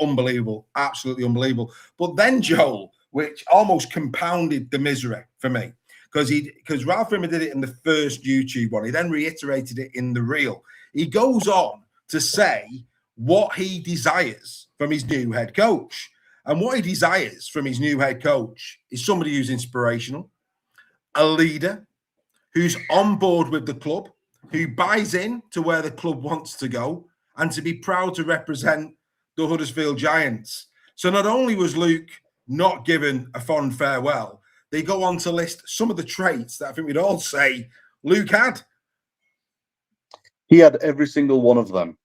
Unbelievable, absolutely unbelievable. But then, Joel, which almost compounded the misery for me, because Ralph Rimmer did it in the first YouTube one. He then reiterated it in the reel. He goes on to say what he desires from his new head coach. And what he desires from his new head coach is somebody who's inspirational, a leader, who's on board with the club, who buys in to where the club wants to go, and to be proud to represent the Huddersfield Giants. So not only was Luke not given a fond farewell, they go on to list some of the traits that I think we'd all say Luke had. He had every single one of them.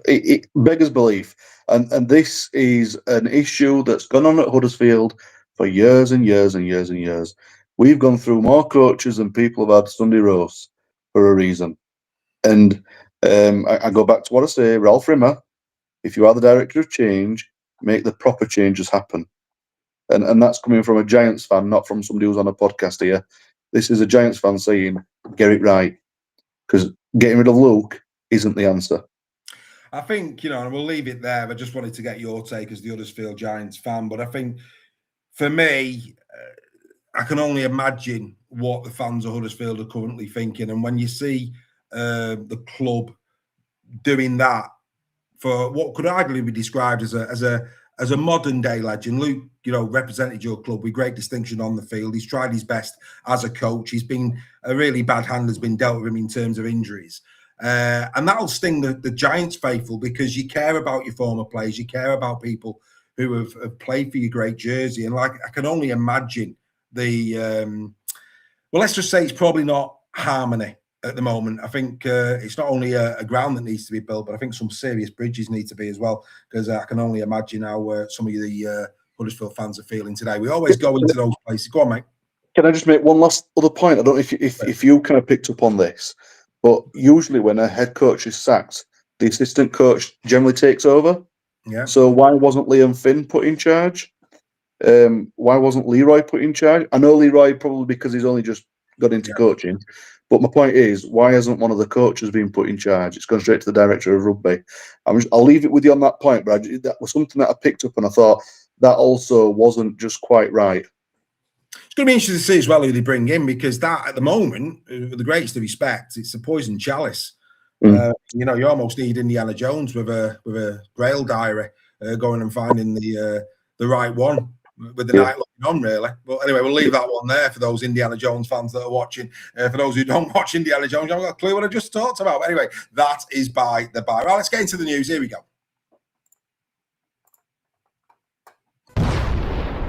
It beggars belief. And this is an issue that's gone on at Huddersfield for years and years and years and years. We've gone through more coaches than people have had Sunday roasts for a reason. And I go back to what I say, Ralph Rimmer, if you are the director of change, make the proper changes happen. And that's coming from a Giants fan, not from somebody who's on a podcast here. This is a Giants fan saying, get it right. Because getting rid of Luke isn't the answer. I think, and we'll leave it there. I just wanted to get your take as the Huddersfield Giants fan. But I think, for me, I can only imagine what the fans of Huddersfield are currently thinking. And when you see the club doing that for what could arguably be described as a modern day legend, Luke, represented your club with great distinction on the field. He's tried his best as a coach. He's been a really bad hand has been dealt with him in terms of injuries. And that'll sting the Giants faithful, because you care about your former players. You care about people who have played for your great jersey. And I can only imagine let's just say it's probably not harmony at the moment. I think it's not only a ground that needs to be built, but I think some serious bridges need to be as well, because I can only imagine how some of the Huddersfield fans are feeling today. We always go into those places. Go on, mate. Can I just make one last other point? I don't know if you kind of picked up on this, but usually when a head coach is sacked, the assistant coach generally takes over. Yeah. So why wasn't Liam Finn put in charge? Why wasn't Leroy put in charge? I know Leroy probably because he's only just got into coaching. But my point is, why hasn't one of the coaches been put in charge? It's gone straight to the director of rugby. I'll leave it with you on that point, Brad. That was something that I picked up, and I thought that also wasn't just quite right. It's going to be interesting to see as well who they bring in, because that, at the moment, with the greatest of respect, it's a poison chalice. You almost need Indiana Jones with a Grail diary, going and finding the right one with the night looking on, really. But anyway, we'll leave that one there for those Indiana Jones fans that are watching. For those who don't watch Indiana Jones, you haven't got a clue what I just talked about. But anyway, that is by the by. Right, let's get into the news. Here we go.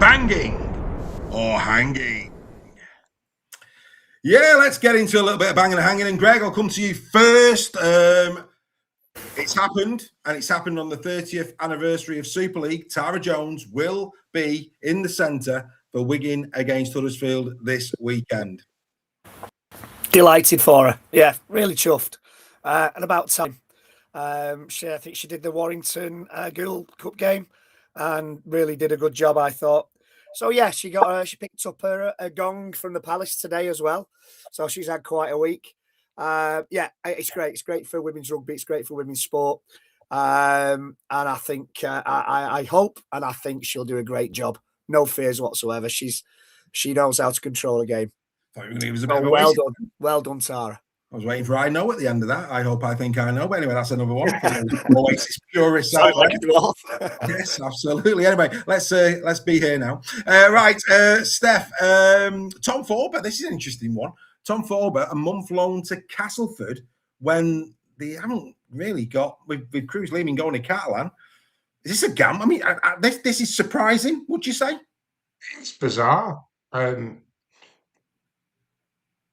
Banging or hanging? Yeah, let's get into a little bit of banging and hanging. And Greg, I'll come to you first. It's happened, and it's happened on the 30th anniversary of Super League. Tara Jones will be in the centre for Wigan against Huddersfield this weekend. Delighted for her. Yeah, really chuffed. And about time. I think she did the Warrington Girl Cup game and really did a good job, I thought. So, yeah, she picked up a gong from the Palace today as well. So she's had quite a week. It's great. It's great for women's rugby. It's great for women's sport. And I think, I hope, and I think she'll do a great job. No fears whatsoever. She knows how to control a game. Well done, Tara. I was waiting for I know at the end of that. I hope, I think, I know. But anyway, that's another one. Oasis purist. Yes, absolutely. Anyway, let's be here now. Right, Steph. Tom Forber. This is an interesting one. Tom Forber, a month loan to Castleford when they haven't really got with Cruz Lehman going to Catalan. Is this a gamble? I mean, this is surprising. Would you say? It's bizarre.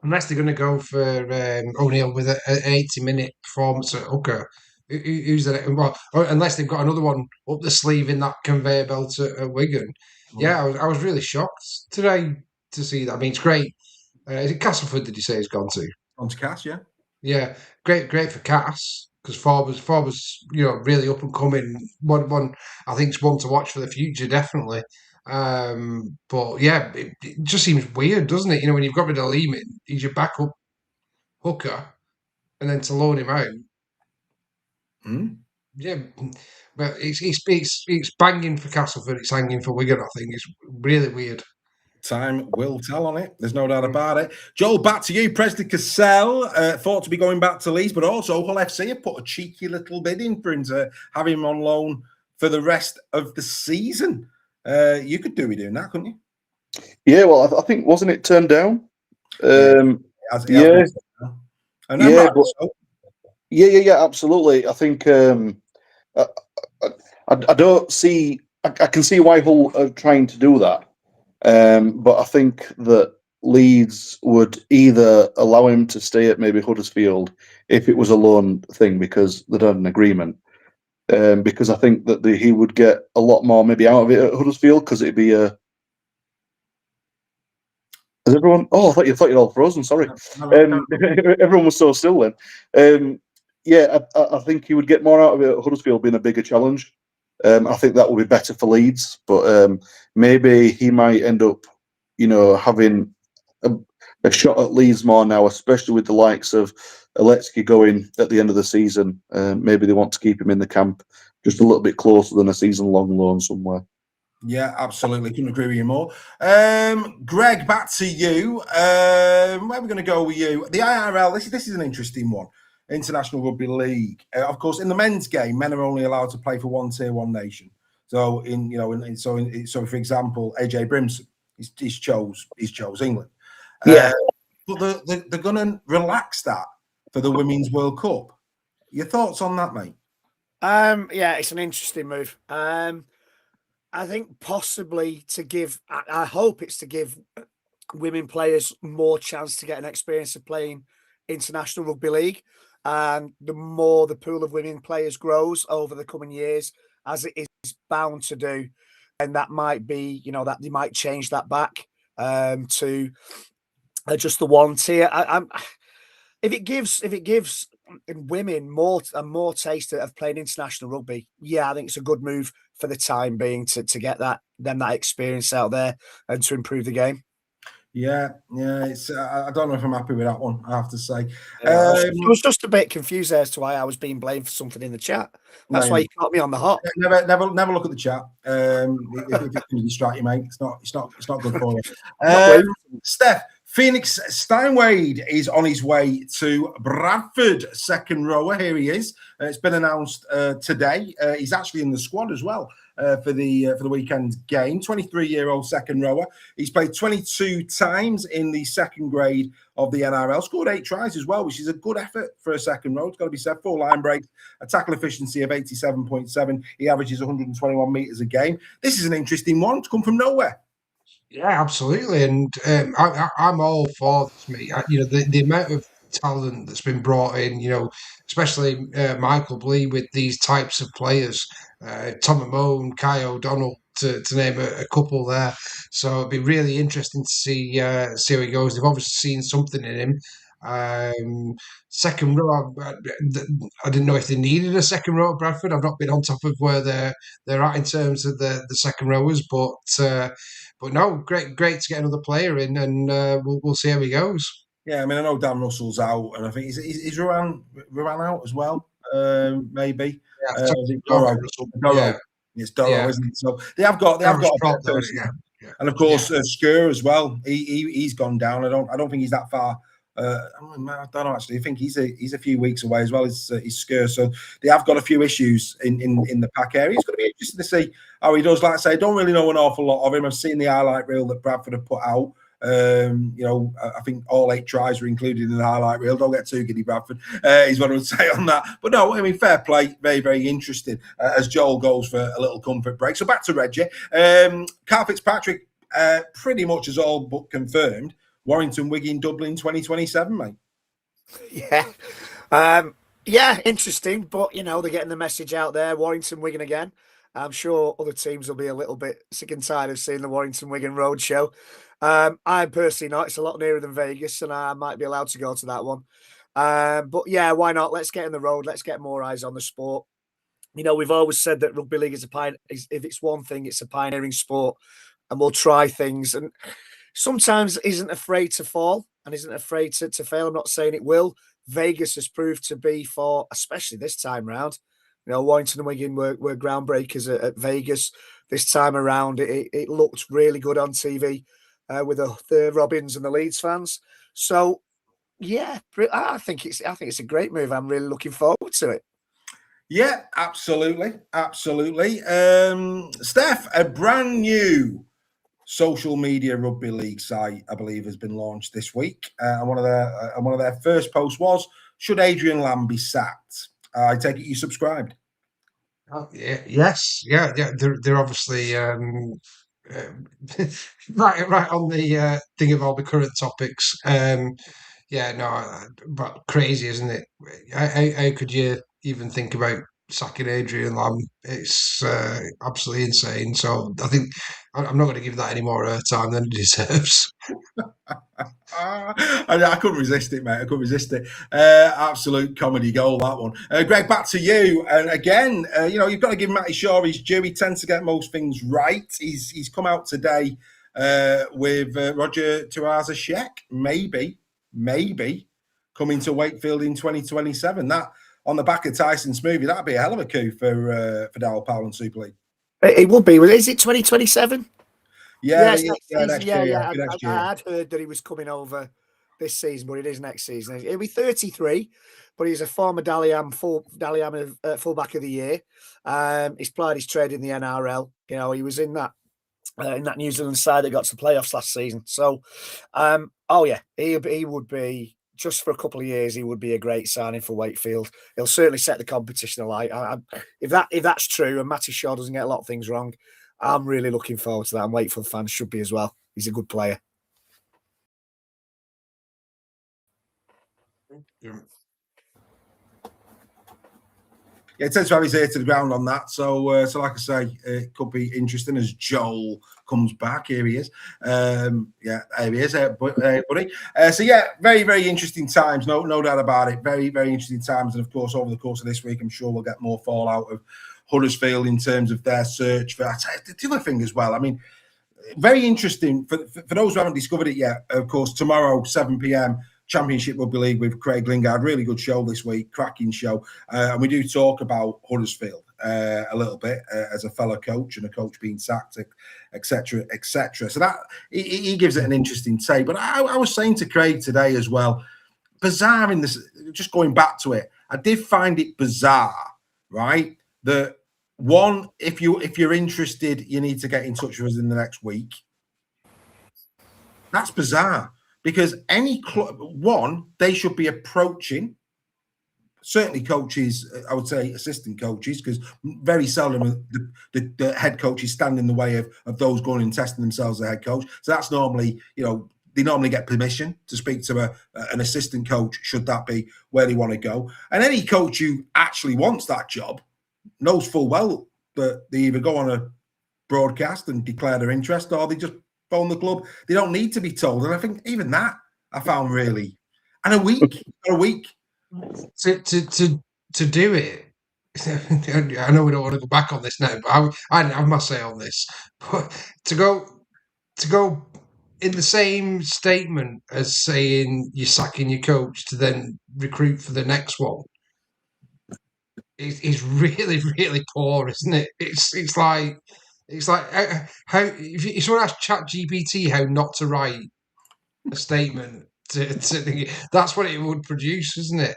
Unless they're going to go for O'Neill with an 80-minute performance at hooker, who's that? Well, unless they've got another one up the sleeve in that conveyor belt at Wigan. Yeah, I was really shocked today to see that. I mean, it's great. Is it Castleford? Did you say he's gone to? On to Cass, yeah. Yeah, great for Cass, because Forber's really up and coming. One I think is one to watch for the future, definitely. But yeah, it just seems weird, doesn't it? When you've got rid of Lehman, he's your backup hooker, and then to loan him out. Yeah, but it's banging for Castleford, it's hanging for Wigan. I think it's really weird. Time will tell on it. There's no doubt about it. Joel, back to you. Presley Cassell thought to be going back to Leeds, but also Hull FC have put a cheeky little bid in for him to have him on loan for the rest of the season. You could do doing that, couldn't you? Yeah, well, I think, wasn't it turned down? Yeah, absolutely. I think I don't see. I can see why Hull are trying to do that, but I think that Leeds would either allow him to stay at maybe Huddersfield if it was a loan thing because they'd had an agreement, because I think that he would get a lot more maybe out of it at Huddersfield because it'd be a. Is everyone? Oh, I thought you'd all frozen. Sorry, everyone was so still then. Yeah, I think he would get more out of it at Huddersfield being a bigger challenge. I think that will be better for Leeds, but maybe he might end up, having a shot at Leeds more now, especially with the likes of Aletsky going at the end of the season. Maybe they want to keep him in the camp just a little bit closer than a season-long loan somewhere. Yeah, absolutely. Couldn't agree with you more. Greg, back to you. Where are we going to go with you? The IRL, this is an interesting one. International Rugby League. Of course, in the men's game, men are only allowed to play for one tier, one nation. So, so for example, AJ Brimson, he's chose England. Yeah. But they're going to relax that for the Women's World Cup. Your thoughts on that, mate? Yeah, it's an interesting move. I think possibly I hope it's to give women players more chance to get an experience of playing International Rugby League. And the more the pool of women players grows over the coming years, as it is bound to do, and that might be, that they might change that back to just the one tier. If it gives women more taste of playing international rugby, yeah, I think it's a good move for the time being to get that experience out there and to improve the game. Yeah. It's I don't know if I'm happy with that one, I have to say. I was just a bit confused as to why I was being blamed for something in the chat. That's why you caught me on the hop. Never look at the chat. If it can distract you, mate, it's not good for you. Steph, Phoenix Steinwade is on his way to Bradford, second rower. Here he is. It's been announced today. He's actually in the squad as well for the weekend game. 23-year-old second rower. He's played 22 times in the second grade of the NRL. Scored 8 tries as well, which is a good effort for a second row. It's got to be said. 4 line breaks, a tackle efficiency of 87.7. He averages 121 metres a game. This is an interesting one to come from nowhere. Yeah, absolutely, and I'm all for this, mate. The amount of talent that's been brought in, especially Michael Blee with these types of players, Tom Amone, Kai O'Donnell, to name a couple there. So it'd be really interesting to see how he goes. They've obviously seen something in him. Second row, I didn't know if they needed a second row at Bradford. I've not been on top of where they're at in terms of the second rowers, but no, great to get another player in, and we'll see how he goes. Yeah, I mean, I know Dan Russell's out, and I think he's Rowan out as well, maybe. Yeah, Doro. It's Doro, isn't it? So they have got those. Yeah. And of course, Skur as well. He's gone down. I don't think he's that far. I don't know actually. I think he's a few weeks away as well as Skur. So they have got a few issues in the pack area. It's going to be interesting to see how he does. Like I say, I don't really know an awful lot of him. I've seen the highlight reel that Bradford have put out. I think all 8 tries were included in the highlight reel. Don't get too giddy, Bradford, is what I would say on that. But no, I mean, fair play. Very, very interesting as Joel goes for a little comfort break. So back to Reggie. Carl Fitzpatrick pretty much is all but confirmed. Warrington, Wigan, Dublin 2027, mate. Yeah, interesting. But, they're getting the message out there. Warrington, Wigan again. I'm sure other teams will be a little bit sick and tired of seeing the Warrington Wigan roadshow. I'm personally not. It's a lot nearer than Vegas, and I might be allowed to go to that one. But yeah, why not? Let's get in the road. Let's get more eyes on the sport. We've always said that rugby league is if it's one thing, it's a pioneering sport, and we'll try things. And sometimes isn't afraid to fall and isn't afraid to fail. I'm not saying it will. Vegas has proved to be especially this time round. Warrington and Wigan were groundbreakers at Vegas. This time around, it looked really good on TV with the Robins and the Leeds fans. So, yeah, I think it's a great move. I'm really looking forward to it. Yeah, absolutely. Steph, a brand new social media rugby league site, I believe, has been launched this week. And one of their first posts was, "Should Adrian Lamb be sacked?" I take it you subscribed. Oh, yes. They're obviously right on the thing of all the current topics. But crazy, isn't it? How could you even think about sacking Adrian Lamb. It's absolutely insane. So I think I'm not going to give that any more time than it deserves. I couldn't resist it, mate. I couldn't resist it. Absolute comedy goal, that one. Greg, back to you. And again, you've got to give Matty Shaw his due. He tends to get most things right. He's come out today with Roger Tuazashek, maybe coming to Wakefield in 2027. That on the back of Tyson Smoothie, that'd be a hell of a coup for Darryl Powell and Super League. It would be. Is it 2027? Next I year. had heard that he was coming over this season, but it is next season. He'll be 33, but he's a former Daliam fullback of the year. He's played his trade in the NRL. He was in that New Zealand side that got to playoffs last season. So, he would be, just for a couple of years, he would be a great signing for Wakefield. He'll certainly set the competition alight. If that's true, and Matty Shaw doesn't get a lot of things wrong, I'm really looking forward to that, and Wakefield fans should be as well. He's a good player. Yeah, it tends to have his ear to the ground on that. So like I say, it could be interesting as Joel comes back. Here he is. Here he is, buddy. Very, very interesting times. No doubt about it. Very, very interesting times. And of course, over the course of this week, I'm sure we'll get more fallout of Huddersfield in terms of their search for the other thing as well. I mean, very interesting for those who haven't discovered it yet. Of course, tomorrow 7 p.m. Championship Rugby League with Craig Lingard. Really good show this week, cracking show, and we do talk about Huddersfield a little bit as a fellow coach and a coach being sacked, etc., etc. So that he gives it an interesting take. But I was saying to Craig today as well, bizarre in this. Just going back to it, I did find it bizarre, right? That one, if you're interested, you need to get in touch with us in the next week. That's bizarre because any club, they should be approaching. Certainly, coaches, I would say assistant coaches, because very seldom the head coaches stand in the way of those going and testing themselves as a head coach. So that's normally, they normally get permission to speak to an assistant coach, should that be where they want to go. And any coach who actually wants that job knows full well that they either go on a broadcast and declare their interest, or they just phone the club. They don't need to be told. And I think even that I found really, and a week to do it. I know we don't want to go back on this now, but I have my say on this. But to go in the same statement as saying you're sacking your coach to then recruit for the next one is really, really poor, isn't it? It's like how if someone asks ChatGPT how not to write a statement that's what it would produce, isn't it?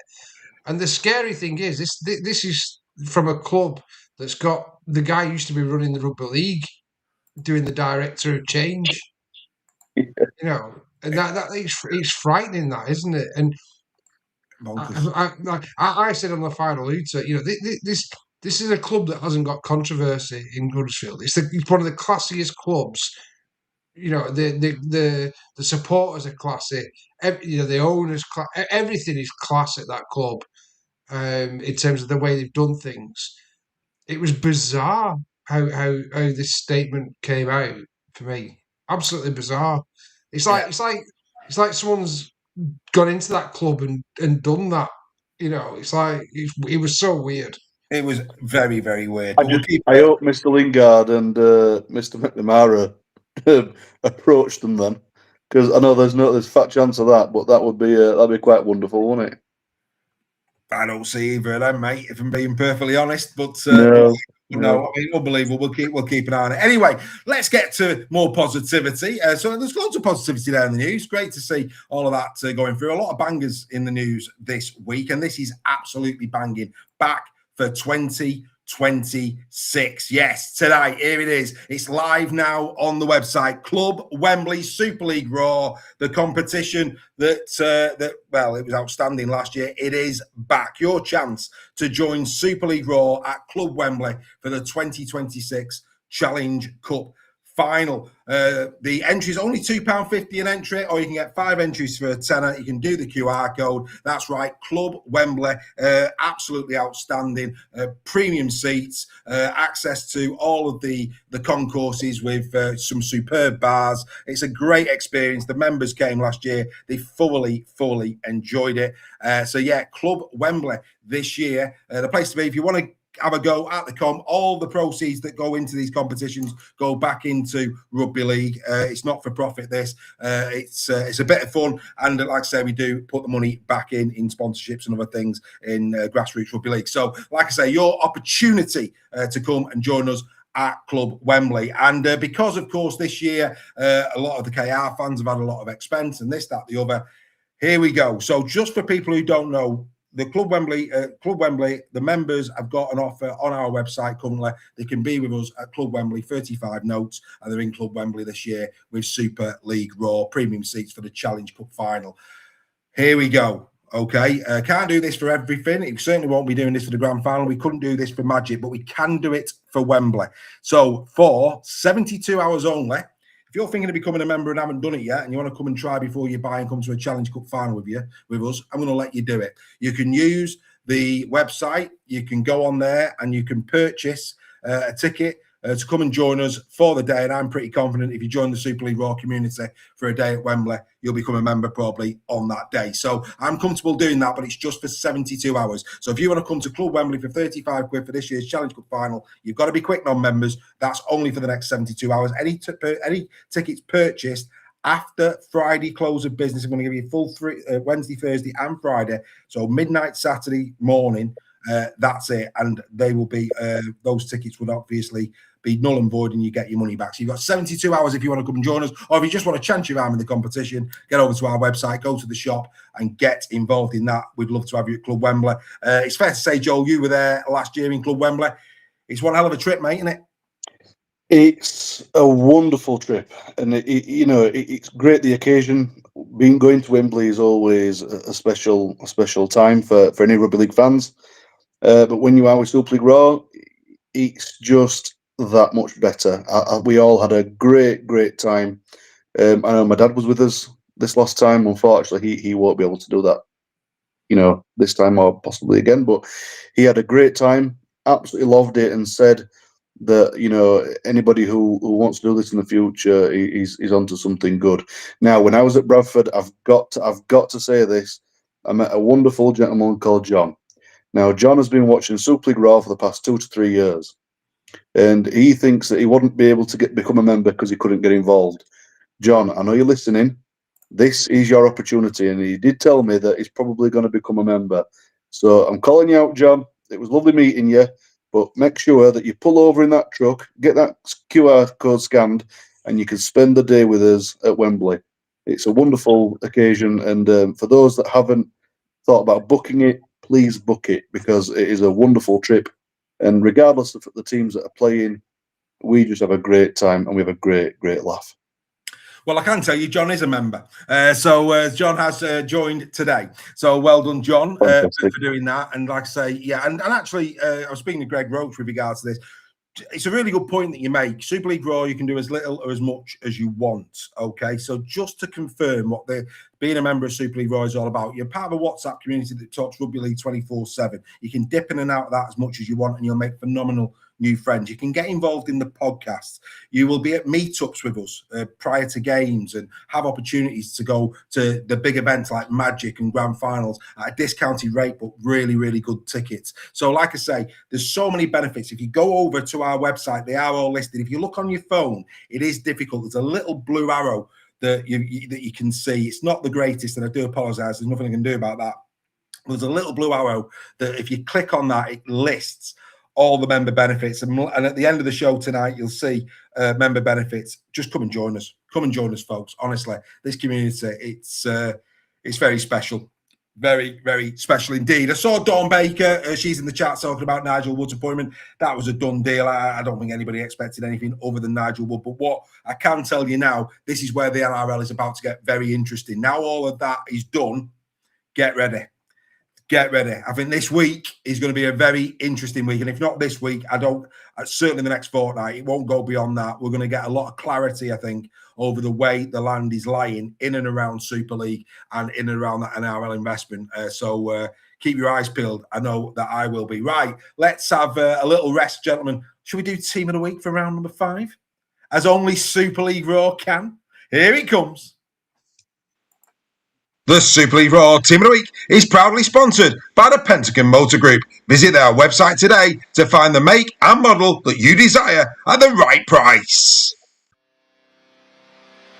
And the scary thing is this is from a club that's got the guy who used to be running the rugby league doing the director of change. And that it's frightening, that, isn't it? And I said on the final Uta, this is a club that hasn't got controversy in Huddersfield. It's one of the classiest clubs. The supporters are classy. The owners, everything is class at that club. In terms of the way they've done things, it was bizarre how this statement came out for me. Absolutely bizarre. It's like someone's gone into that club and done that. It's like it was so weird. It was very, very weird. I hope Mr. Lingard and Mr. McNamara approached them then, because I know there's fat chance of that, but that'd be quite wonderful, wouldn't it? I don't see either of them, mate, if I'm being perfectly honest. But no. I mean, unbelievable. We'll keep an eye on it. Anyway, let's get to more positivity. So there's lots of positivity there in the news. Great to see all of that going through. A lot of bangers in the news this week, and this is absolutely banging. Back for 2026. Yes, tonight, here it is. It's live now on the website. Club Wembley Super League Raw, the competition that it was outstanding last year. It is back. Your chance to join Super League Raw at Club Wembley for the 2026 Challenge Cup final. The entry is only £2.50 an entry, or you can get 5 entries for a tenner. You can do the QR code. That's right, Club Wembley. Absolutely outstanding. Premium seats, access to all of the concourses with some superb bars. It's a great experience. The members came last year. They thoroughly enjoyed it. So yeah, Club Wembley this year. The place to be if you want to have a go at the comp. All the proceeds that go into these competitions go back into rugby league. It's not for profit. This it's a bit of fun, and like I say, we do put the money back in sponsorships and other things in grassroots rugby league. So, like I say, your opportunity to come and join us at Club Wembley. And because, of course, this year a lot of the KR fans have had a lot of expense and this, that, the other. Here we go. So, just for people who don't know. The Club Wembley, the members have got an offer on our website currently. They can be with us at Club Wembley, 35 notes, and they're in Club Wembley this year with Super League Raw premium seats for the Challenge Cup final. Here we go. Okay, can't do this for everything. It certainly won't be doing this for the grand final. We couldn't do this for Magic, but we can do it for Wembley. So for 72 hours only, if you're thinking of becoming a member and haven't done it yet, and you want to come and try before you buy and come to a Challenge Cup final with us, I'm going to let you do it. You can use the website. You can go on there and you can purchase a ticket to come and join us for the day. And I'm pretty confident if you join the Super League Raw community for a day at Wembley, you'll become a member probably on that day. So I'm comfortable doing that, but it's just for 72 hours. So if you want to come to Club Wembley for 35 quid for this year's Challenge Cup final, you've got to be quick, non-members. That's only for the next 72 hours. Any tickets purchased after Friday close of business, I'm going to give you a full Wednesday, Thursday and Friday. So midnight Saturday morning, that's it. And they will be, those tickets would obviously be null and void and you get your money back. So you've got 72 hours if you want to come and join us, or if you just want to chance your arm in the competition, get over to our website, go to the shop and get involved in that. We'd love to have you at Club Wembley. It's fair to say, Joel, you were there last year in Club Wembley. It's one hell of a trip, mate, isn't it? It's a wonderful trip, and it's great. The occasion, going to Wembley is always a special time for any rugby league fans. But when you are with Super League Raw, it's just that much better. We all had a great time. I know my dad was with us this last time. Unfortunately, he won't be able to do that, this time or possibly again. But he had a great time, absolutely loved it, and said that anybody who wants to do this in the future is onto something good. Now, when I was at Bradford, I've got to say this. I met a wonderful gentleman called John. Now, John has been watching Super League Raw for the past 2 to 3 years, and he thinks that he wouldn't be able to become a member because he couldn't get involved. John, I know you're listening. This is your opportunity, and he did tell me that he's probably going to become a member. So I'm calling you out, John. It was lovely meeting you, but make sure that you pull over in that truck, get that QR code scanned, and you can spend the day with us at Wembley. It's a wonderful occasion, and for those that haven't thought about booking it, please book it, because it is a wonderful trip. And regardless of the teams that are playing, we just have a great time and we have a great laugh. Well, I can tell you, John is a member. So John has joined today. So well done, John, for doing that. And like I say, yeah, and actually, I was speaking to Greg Roach with regards to this. It's a really good point that you make. Super League Raw, you can do as little or as much as you want. Okay, so just to confirm what being a member of Super League Raw is all about, you're part of a WhatsApp community that talks rugby league 24/7. You can dip in and out of that as much as you want, and you'll make phenomenal new friends. You can get involved in the podcast. You will be at meetups with us prior to games and have opportunities to go to the big events like Magic and Grand Finals at a discounted rate, but really good tickets. So like I say, there's so many benefits. If you go over to our website, they are all listed. If you look on your phone, it is difficult. There's a little blue arrow that you can see. It's not the greatest, and I do apologize. There's nothing I can do about that. There's a little blue arrow that if you click on that, it lists all the member benefits. And at the end of the show tonight, you'll see member benefits. Just come and join us. Come and join us, folks. Honestly, this community, it's very special. Very special indeed. I saw Dawn Baker. She's in the chat talking about Nigel Wood's appointment. That was a done deal. I don't think anybody expected anything other than Nigel Wood. But what I can tell you now, this is where the NRL is about to get very interesting. Now all of that is done, get ready. get ready. I think this week is going to be a very interesting week. And if not this week, certainly the next fortnight, it won't go beyond that. We're going to get a lot of clarity, I think, over the way the land is lying in and around Super League and in and around that NRL investment. So keep your eyes peeled. I know that I will be. Right, let's have a little rest, gentlemen. Should we do Team of the Week for round number 5? As only Super League Raw can. Here it comes. The Super League Raw Team of the Week is proudly sponsored by the Pentagon Motor Group. Visit their website today to find the make and model that you desire at the right price.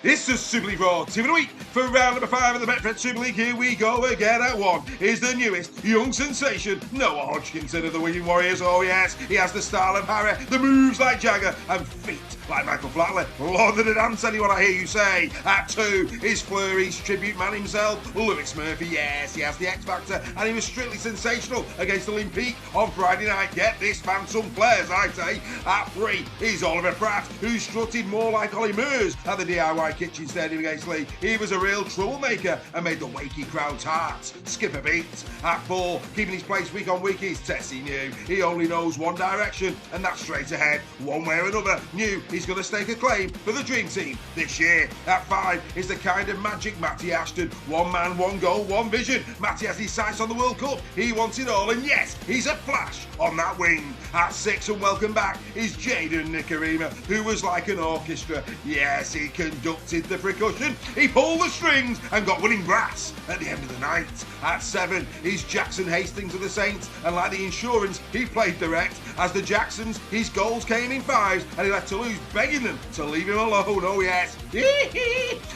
It's the Super League Raw Team of the Week for round number 5 of the Betfred Super League. Here we go again. At 1 is the newest young sensation, Noah Hodgkinson of the Wigan Warriors. Oh yes, he has the style of Harry, the moves like Jagger, and feet like Michael Flatley. Lord of the dance, anyone I hear you say. At 2 is Fleury's tribute man himself, Lewis Murphy. Yes, he has the X Factor, and he was strictly sensational against Olympique on Friday night. Get this, fan, some players, I say. At 3 is Oliver Pratt, who strutted more like Ollie Mears at the DIY Kitchen Stadium against Leigh. He was a real troublemaker and made the Wakey crowd's hearts skip a beat. At 4, keeping his place week on week, is Tessie New. He only knows one direction, and that's straight ahead, one way or another. New, he's going to stake a claim for the Dream Team this year. At 5 is the kind of magic Matty Ashton. One man, one goal, one vision. Matty has his sights on the World Cup. He wants it all, and yes, he's a flash on that wing. At 6, and welcome back, is Jaden Nicarima, who was like an orchestra. Yes, he conducted the percussion, he pulled the strings and got winning brass at the end of the night. At 7 is Jackson Hastings of the Saints, and like the insurance, he played direct. As the Jacksons, his goals came in 5s, and he left Toulouse begging them to leave him alone. Oh yes.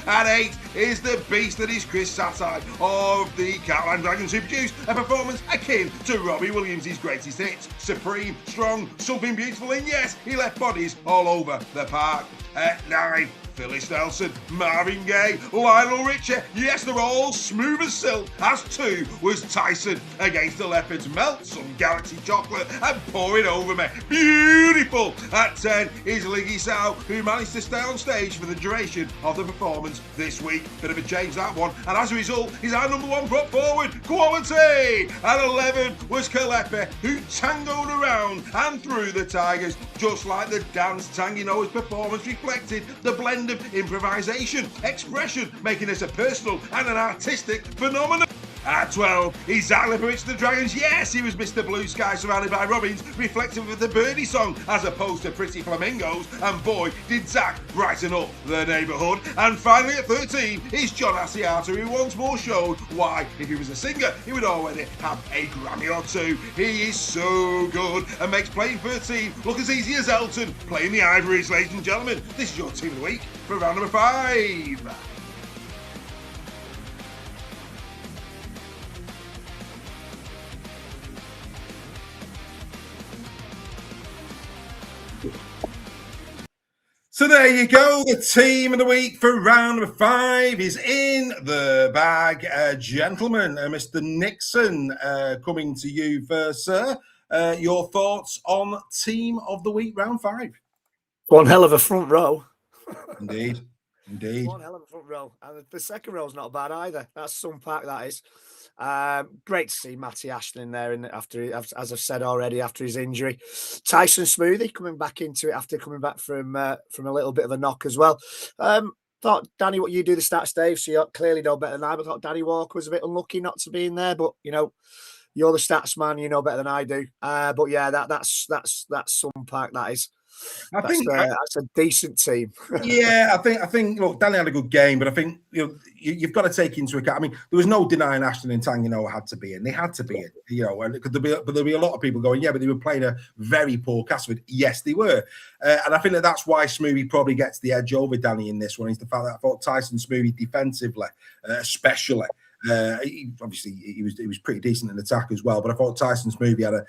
At 8 is the beast that is Chris Satire of the Catline Dragons, who produced a performance akin to Robbie Williams' greatest hits. Supreme, strong, something beautiful, and yes, he left bodies all over the park. At 9, Phyllis Nelson, Marvin Gaye, Lionel Richie. Yes, they're all smooth as silk. As 2 was Tyson against the Leopards. Melt some Galaxy chocolate and pour it over me. Beautiful. At 10 is Leigh Sow, who managed to stay on stage for the duration of the performance this week. Bit of a change, that one. And as a result, he's our number 1 prop forward. Quality. At 11 was Kalepe, who tangoed around and through the Tigers. Just like the dance tang, his performance reflected the blend of improvisation, expression, making this a personal and an artistic phenomenon. At 12, he's Zach Lipovich of the Dragons. Yes, he was Mr. Blue Sky surrounded by robins, reflective of the birdie song as opposed to pretty flamingos. And boy, did Zach brighten up the neighbourhood. And finally at 13, is John Asiata, who once more showed why, if he was a singer, he would already have a Grammy or 2. He is so good and makes playing for a team look as easy as Elton playing the Ivories, ladies and gentlemen. This is your Team of the Week for round number 5. So there you go. The Team of the Week for round number 5 is in the bag. Gentlemen, Mr. Nixon, coming to you first, sir. Your thoughts on Team of the Week round 5? One hell of a front row. Indeed. One hell of a front row. And the second row's not bad either. That's some pack, that is. Great to see Matty Ashton in there, and after, as I've said already, after his injury. Tyson Smoothie coming back into it after coming back from a little bit of a knock as well. Thought, Danny, what you do the stats, Dave, so you clearly know better than I, but thought Danny Walker was a bit unlucky not to be in there, but you know, you're the stats man, you know better than I do. But yeah, that's some pack, that is. I think that's a decent team. Yeah, I think. Look, Danny had a good game, but I think you've got to take into account. I mean, there was no denying Ashton and Tangino had to be in. They had to be in. And there'll be a lot of people going, yeah, but they were playing a very poor Castleford. Yes, they were, and I think that's why Smoothie probably gets the edge over Danny in this one. Is the fact that I thought Tyson Smoothie defensively, especially. Obviously, he was pretty decent in attack as well, but I thought Tyson Smoothie had a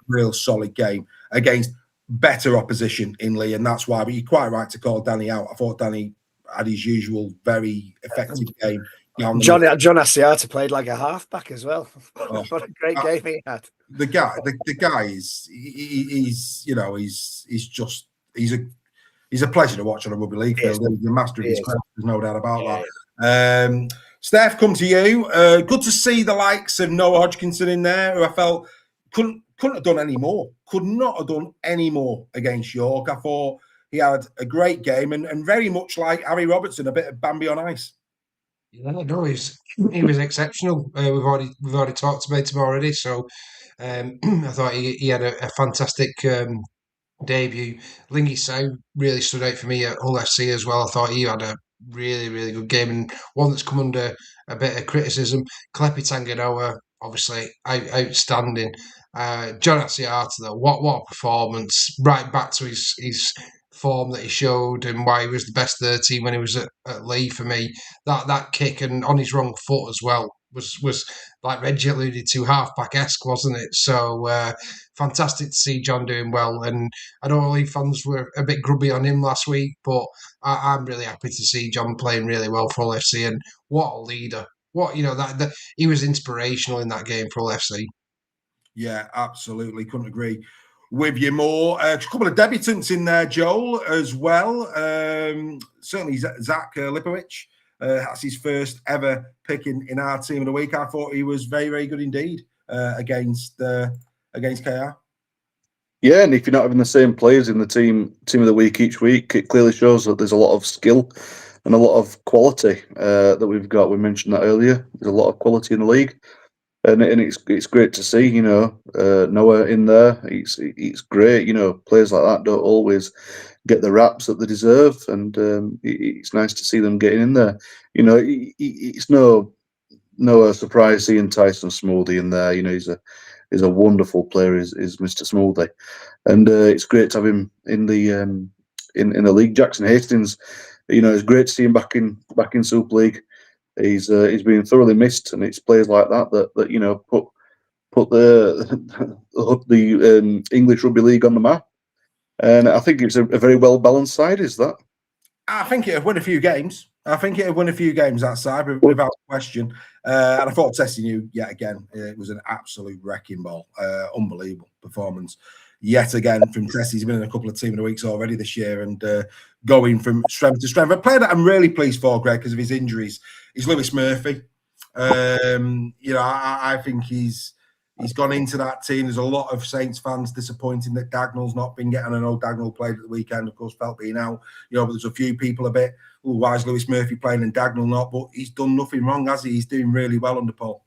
real solid game against better opposition in Leigh, and that's why. But you're quite right to call Danny out. I thought Danny had his usual very effective game. John Asiata played like a halfback as well. What a great game he had. The guy is he's a pleasure to watch on a rugby league field. He's a master of his craft. There's no doubt about that. Steph, come to you. Good to see the likes of Noah Hodgkinson in there, who I felt couldn't have done any more. Could not have done any more against York. I thought he had a great game and very much like Harry Robertson, a bit of Bambi on ice. Yeah, no, he was exceptional. We've already talked about him already, so I thought he had a fantastic debut. Lingy Sow really stood out for me at Hull FC as well. I thought he had a really, really good game and one that's come under a bit of criticism. Klepi Tanganoa, obviously outstanding. John Asiata, though, what a performance! Right back to his form that he showed and why he was the best of the team when he was at Leigh for me. That kick and on his wrong foot as well was like Reggie alluded to, half-back-esque, wasn't it? So fantastic to see John doing well. And I know Leigh fans were a bit grubby on him last week, but I'm really happy to see John playing really well for Hull FC. And what a leader! That he was inspirational in that game for Hull FC. Yeah, absolutely. Couldn't agree with you more. A couple of debutants in there, Joel, as well. Certainly Zach Lipowicz. That's his first ever pick in our team of the week. I thought he was very, very good indeed against KR. Yeah, and if you're not having the same players in the team of the week each week, it clearly shows that there's a lot of skill and a lot of quality that we've got. We mentioned that earlier. There's a lot of quality in the league, and it's great to see. Noah in there. It's great. Players like that don't always get the raps that they deserve, and it's nice to see them getting in there. It's no surprise seeing Tyson Smoldy in there. He's a wonderful player. Is Mr. Smoldy, and it's great to have him in the in the league. Jackson Hastings, it's great to see him back in Super League. He's been thoroughly missed, and it's players like that put the English Rugby League on the map. And I think it's a very well balanced side. Is that? I think it'll win a few games. That side, without question. And I thought testing you yet again, it was an absolute wrecking ball. Unbelievable performance yet again from Tessie. He's been in a couple of team of the weeks already this year and going from strength to strength. A player that I'm really pleased for, Greg, because of his injuries, is Lewis Murphy. I think he's gone into that team. There's a lot of Saints fans disappointing that Dagnall's not been getting. I know Dagnall played at the weekend, of course, felt being out. But there's a few people a bit, why is Lewis Murphy playing and Dagnall not? But he's done nothing wrong, has he? He's doing really well under Paul.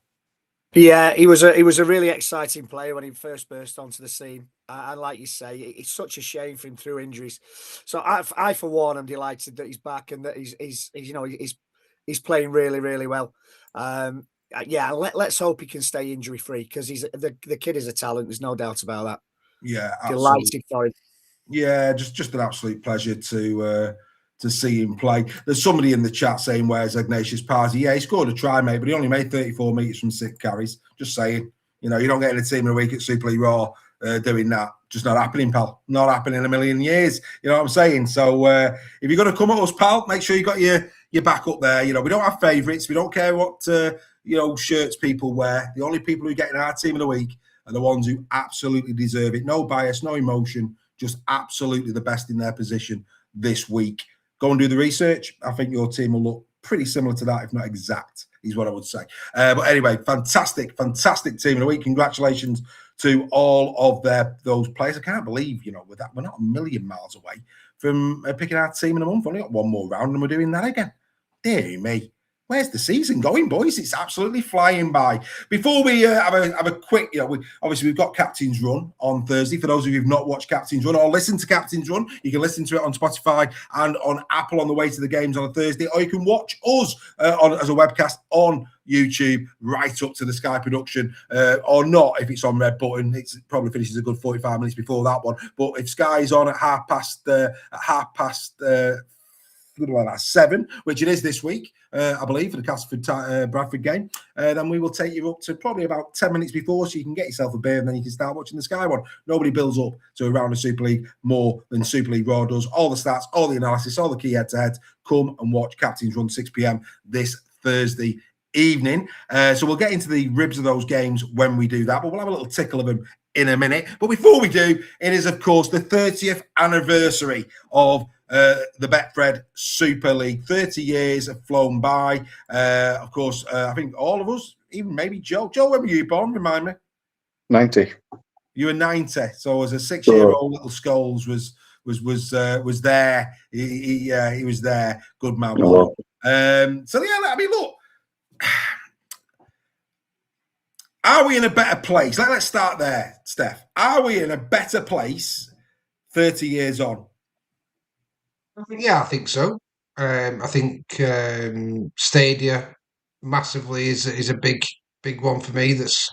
Yeah, he was a really exciting player when he first burst onto the scene. And like you say, it's such a shame for him through injuries. So I for one, am delighted that he's back and that he's playing really, really well. Let's hope he can stay injury free because the kid is a talent. There's no doubt about that. Yeah, absolutely. Delighted for him. Yeah, just an absolute pleasure to see him play. There's somebody in the chat saying, "Where's Ignatius Party?" Yeah, he scored a try, mate, but he only made 34 metres from 6 carries. Just saying, you don't get in a team of the week at Super League Raw doing that. Just not happening, pal. Not happening in a million years. You know what I'm saying? So if you're going to come at us, pal, make sure you got your back up there. We don't have favourites. We don't care what shirts people wear. The only people who get in our team of the week are the ones who absolutely deserve it. No bias, no emotion, just absolutely the best in their position this week. Go and do the research. I think your team will look pretty similar to that, if not exact, is what I would say. But anyway, fantastic team of the week. Congratulations to all of those players. I can't believe, with that, we're not a million miles away from picking our team in a month. We've only got one more round and we're doing that again. Dear me. Where's the season going, boys? It's absolutely flying by. Before we have a quick, we've got Captain's Run on Thursday. For those of you who've not watched Captain's Run or listen to Captain's Run, you can listen to it on Spotify and on Apple on the way to the games on a Thursday, or you can watch us as a webcast on YouTube right up to the Sky production, or not if it's on Red Button. It probably finishes a good 45 minutes before that one. But if Sky is on at half past 7, which it is this week, I believe, for the Castleford Bradford game, then we will take you up to probably about 10 minutes before, so you can get yourself a beer and then you can start watching the Sky one. Nobody builds up to a round of Super League more than Super League Raw does. All the stats, all the analysis, all the key head-to-heads. Come and watch Captain's Run 6 p.m. this Thursday evening. So we'll get into the ribs of those games when we do that, but we'll have a little tickle of them in a minute. But before we do, it is, of course, the 30th anniversary of the Betfred Super League. 30 years have flown by. Of course, I think all of us, even maybe Joe. Joe, when were you born? Remind me. 90. You were 90. So as a 6-year-old, little Scholes was there. He was there. Good man. Oh, So yeah, I mean, look. Are we in a better place? Let's start there, Steph. Are we in a better place 30 years on? Yeah, I think so. I think Stadia massively is a big one for me. That's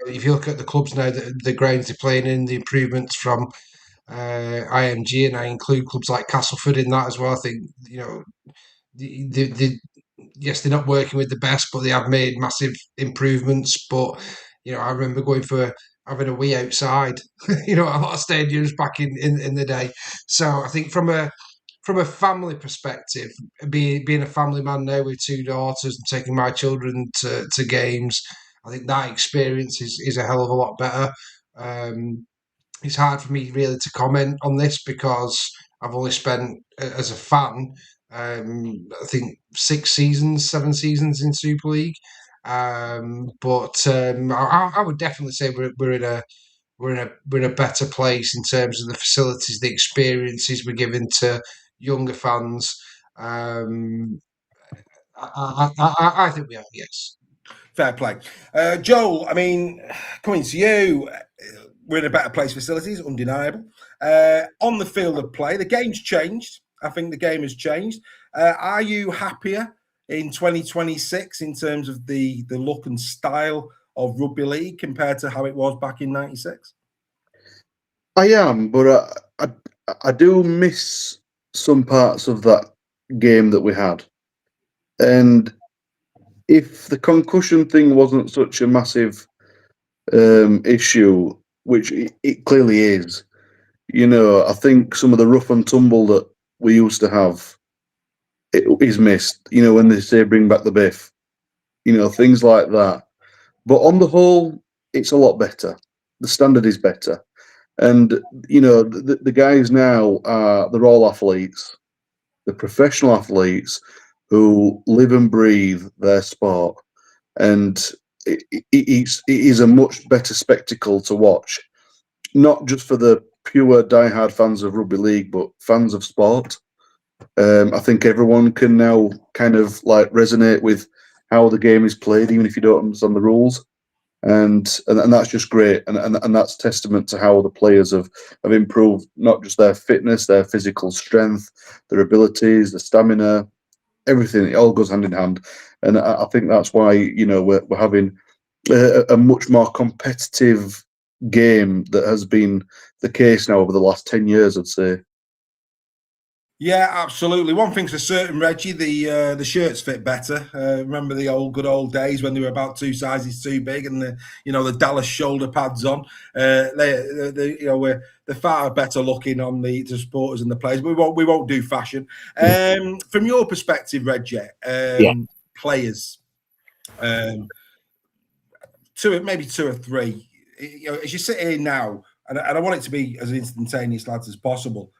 if you look at the clubs now, the grounds they're playing in, the improvements from IMG, and I include clubs like Castleford in that as well. I think yes, they're not working with the best, but they have made massive improvements. But I remember going for having a wee outside. A lot of stadiums back in the day. So I think from a family perspective, being a family man now with 2 daughters and taking my children to games, I think that experience is a hell of a lot better. It's hard for me really to comment on this because I've only spent, as a fan, I think 6 seasons, 7 seasons in Super League. But I would definitely say we're in a better place in terms of the facilities, the experiences we're giving to younger fans. I think we are, yes. Fair play. Joel, I mean, coming to you, we're in a better place facilities, undeniable. On the field of play, the game's changed. I think the game has changed. Are you happier in 2026 in terms of the look and style of rugby league compared to how it was back in 96? I am, but I do miss some parts of that game that we had. And if the concussion thing wasn't such a massive issue, which it clearly is, I think some of the rough and tumble that we used to have is missed. When they say bring back the biff, things like that. But on the whole, it's a lot better. The standard is better. And, the guys now they're all athletes. They're professional athletes who live and breathe their sport. And it is a much better spectacle to watch, not just for the pure diehard fans of rugby league, but fans of sport. I think everyone can now kind of like resonate with how the game is played, even if you don't understand the rules. And that's just great, and that's testament to how the players have improved, not just their fitness, their physical strength, their abilities, their stamina, everything. It all goes hand in hand, and I think that's why we're having a much more competitive game that has been the case now over the last 10 years, I'd say. Yeah, absolutely. One thing's for certain, Reggie, the shirts fit better. Remember the good old days when they were about 2 sizes too big, and the Dallas shoulder pads on. They're far better looking on the supporters and the players. We won't do fashion. From your perspective, Reggie, players, maybe 2 or 3. As you sit here now, and I want it to be as instantaneous, lads, as possible.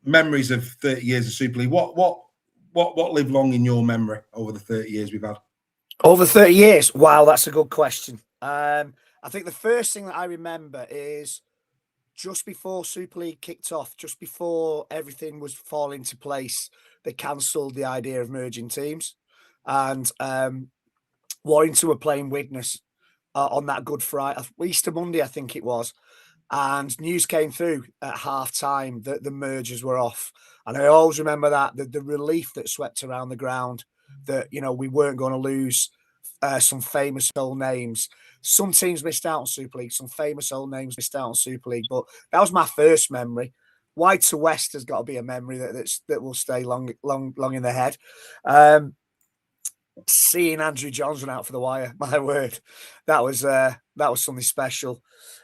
Memories of 30 years of Super League. What lived long in your memory over the 30 years we've had? Over 30 years? Wow, that's a good question. I think the first thing that I remember is just before Super League kicked off, just before everything was falling into place, they cancelled the idea of merging teams. And Warrington were playing Widnes on that Good Friday, Easter Monday, I think it was. And news came through at half time that the mergers were off. And I always remember that, the relief that swept around the ground, that, we weren't going to lose some famous old names. Some teams missed out on Super League. Some famous old names missed out on Super League. But that was my first memory. Wide to West has got to be a memory that will stay long in the head. Seeing Andrew Johns run out for the wire, my word, that was something special.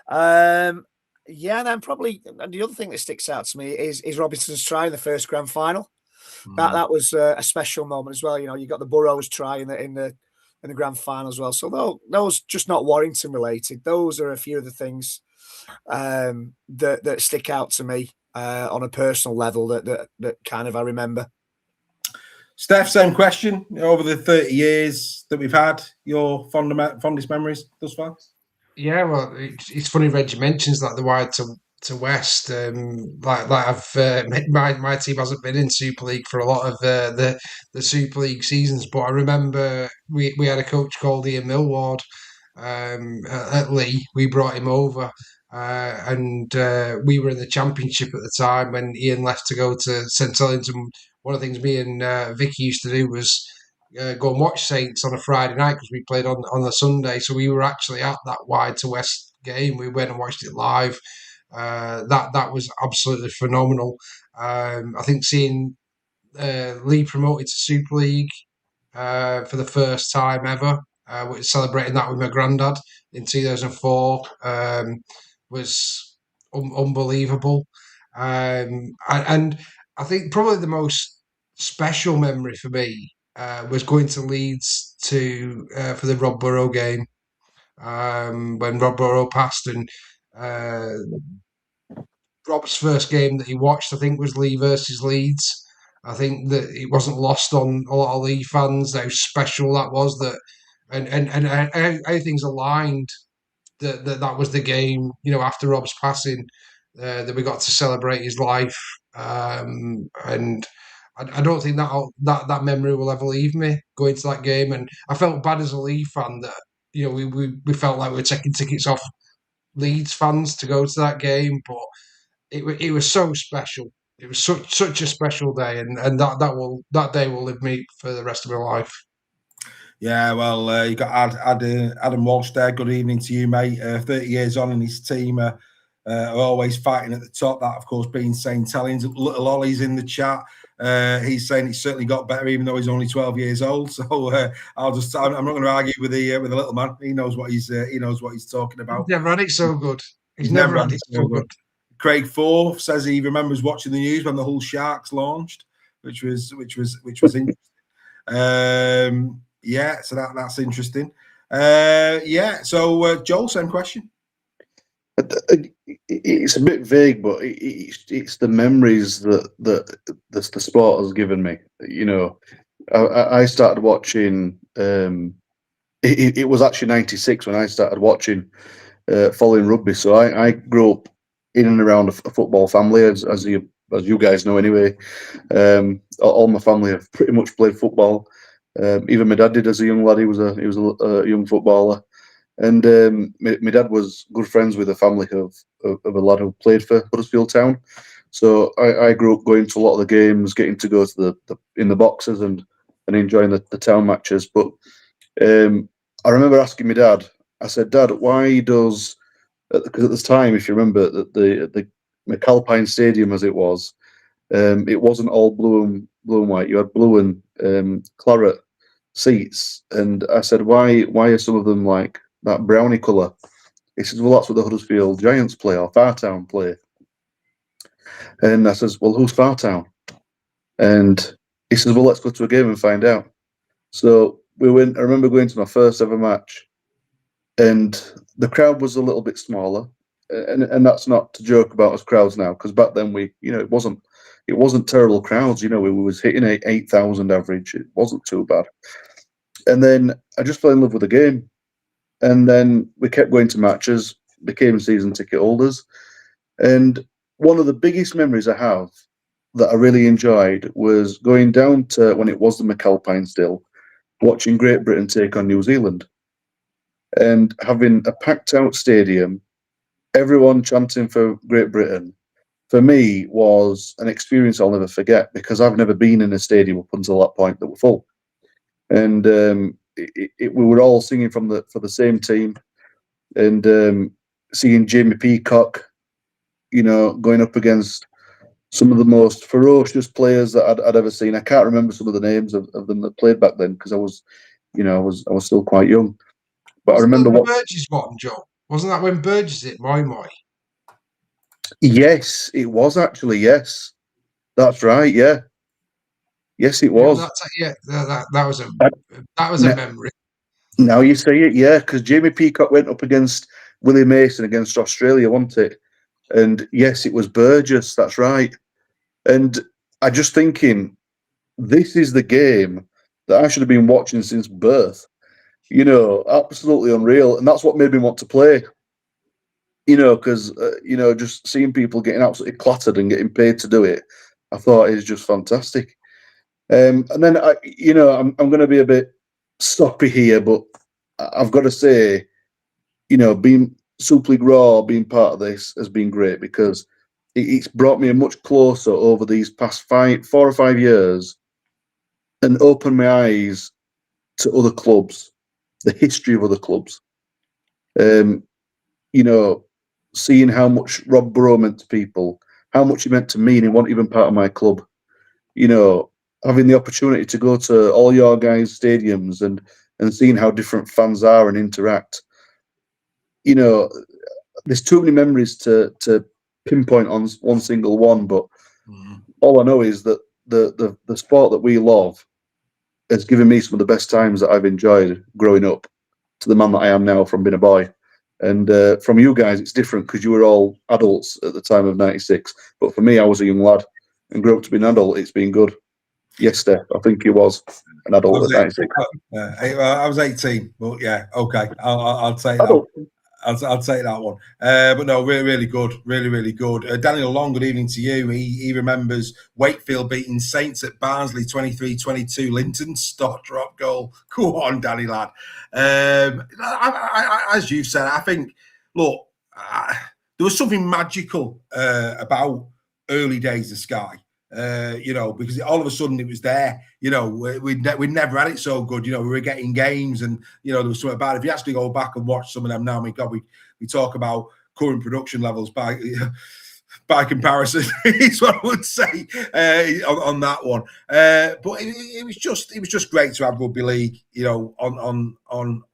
And then probably the other thing that sticks out to me is Robinson's try in the first grand final. That was a special moment as well. You got the Burrows try in the grand final as well. So those just not Warrington related. Those are a few of the things that stick out to me. on a personal level that kind of I remember. Steph, same question. Over the 30 years that we've had, your fondest memories thus far? Yeah, well, it's funny Reggie mentions that the wide to West. Like I've my team hasn't been in Super League for a lot of the Super League seasons, but I remember we had a coach called Ian Millward at Leigh. We brought him over. And we were in the Championship at the time when Ian left to go to St Helens. And one of the things me and Vicky used to do was go and watch Saints on a Friday night because we played on a Sunday. So we were actually at that wide to West game. We went and watched it live. That was absolutely phenomenal. I think seeing Leigh promoted to Super League for the first time ever, celebrating that with my granddad in 2004, was unbelievable. And I think probably the most special memory for me was going to Leeds for the Rob Burrow game when Rob Burrow passed, and Rob's first game that he watched, I think, was Leigh versus Leeds. I think that it wasn't lost on a lot of Leigh fans how special that was. That and how things aligned. That was the game. After Rob's passing, that we got to celebrate his life, and I don't think that memory will ever leave me. Going to that game, and I felt bad as a Leigh fan that we felt like we were taking tickets off Leeds fans to go to that game, but it was so special. It was such a special day, and that day will live me for the rest of my life. Yeah, well, you got Adam Walsh there. Good evening to you, mate. 30 years on, and his team are always fighting at the top. That, of course, being St Helens. Little Ollie's in the chat. He's saying it's certainly got better, even though he's only 12 years old. So I'm not going to argue with the little man. He knows what he's talking about. He's never had it so good. He's never had it so good. Craig Forth says he remembers watching the news when the Hull Sharks launched, which was interesting. Yeah, so that's interesting. So Joel, same question. It's a bit vague, but it's the memories that the sport has given me. I started watching. It was actually '96 when I started watching, following rugby. So I grew up in and around a football family, as you guys know anyway. All my family have pretty much played football. Even my dad did as a young lad. He was a young footballer, and my dad was good friends with a family of a lad who played for Huddersfield Town. So I grew up going to a lot of the games, getting to go to in the boxes and enjoying the town matches. But I remember asking my dad. I said, "Dad, why does?" Because at this time, if you remember, the McAlpine Stadium as it was, it wasn't all blue and white. You had blue and claret seats, and I said, "Why are some of them like that brownie colour?" He says, "Well, that's what the Huddersfield Giants play or Fartown play." And I says, "Well, who's Fartown?" And he says, "Well, let's go to a game and find out." So we went. I remember going to my first ever match, and the crowd was a little bit smaller, and that's not to joke about us crowds now, because back then it wasn't terrible crowds. We was hitting 8,000 average. It wasn't too bad. And then I just fell in love with the game, and then we kept going to matches, became season ticket holders, and one of the biggest memories I have that I really enjoyed was going down to when it was the McAlpine still, watching Great Britain take on New Zealand. And having a packed out stadium, everyone chanting for Great Britain, for me was an experience I'll never forget, because I've never been in a stadium up until that point that were full. And we were all singing for the same team, and seeing Jamie Peacock, going up against some of the most ferocious players that I'd ever seen. I can't remember some of the names of them that played back then, because I was still quite young. But I remember what Burgess one, Joe. Wasn't that when Burgess hit Moi Moi? Yes, it was actually. Yes, that's right. Yeah, yes, it was. That was a memory. Now you say it, yeah, because Jamie Peacock went up against Willie Mason against Australia, wasn't it? And yes, it was Burgess. That's right. And I just thinking, this is the game that I should have been watching since birth. You know, absolutely unreal. And that's what made me want to play. You know, because just seeing people getting absolutely clattered and getting paid to do it, I thought is just fantastic. And then I'm going to be a bit soppy here, but I've got to say, being Super League Raw, being part of this has been great because it's brought me much closer over these past 4 or 5 years and opened my eyes to other clubs, the history of other clubs. Seeing how much Rob Burrow meant to people, how much he meant to me, and he wasn't even part of my club. Having the opportunity to go to all your guys' stadiums and seeing how different fans are and interact. There's too many memories to pinpoint on one single one, but all I know is that the sport that we love has given me some of the best times that I've enjoyed growing up to the man that I am now from being a boy. And from you guys, it's different because you were all adults at the time of '96. But for me, I was a young lad and grew up to be an adult. It's been good. Yes, Steph, I think he was an adult at '96. I was 18, but yeah, okay, I'll take that. Adult. I'll take that one. But no, really, really good. Really, really good. Daniel Long, good evening to you. He remembers Wakefield beating Saints at Barnsley 23-22. Linton stop drop goal. Go on, Danny lad. As you've said, I think, look, there was something magical about early days of Sky. Because all of a sudden it was there. We'd never had it so good. We were getting games, and there was something about it. If you actually go back and watch some of them now, I mean, God, we talk about current production levels by comparison. Is what I would say on that one. But it was just great to have rugby league, on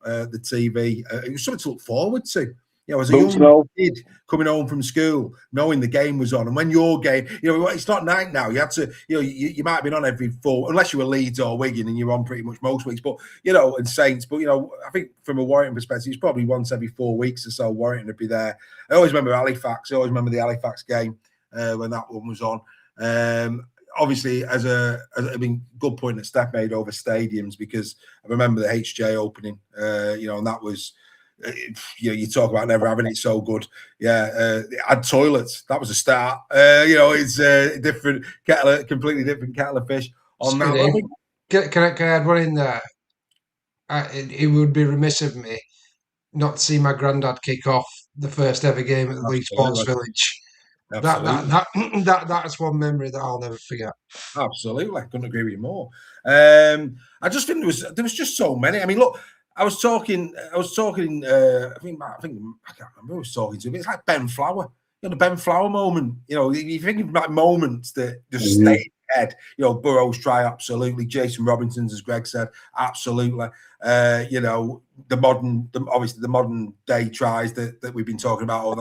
the TV. It was something to look forward to. As a young kid coming home from school, knowing the game was on, and when your game, it's not night now. You had to, you might have been on every 4, unless you were Leeds or Wigan, and you're on pretty much most weeks. But and Saints. But I think from a Warrington perspective, it's probably once every 4 weeks or so. Warrington would be there. I always remember Halifax. I always remember the Halifax game when that one was on. Obviously, good point that Steph made over stadiums, because I remember the HJ opening. And that was. You talk about never having it so good. It had toilets. That was a start. It's a different completely different kettle of fish on that. Can I add one in there? It would be remiss of me not to see my granddad kick off the first ever game at the Leigh Sports Village. That's one memory that I'll never forget. Absolutely, I couldn't agree with you more. I just think there was just so many. I mean, look. I was talking. I think I can't remember who I was talking to, but it's like Ben Flower. The Ben Flower moment. You think about moments that just stay in your head. Burrows try, absolutely. Jason Robinson's, as Greg said, absolutely. The modern day tries that we've been talking about over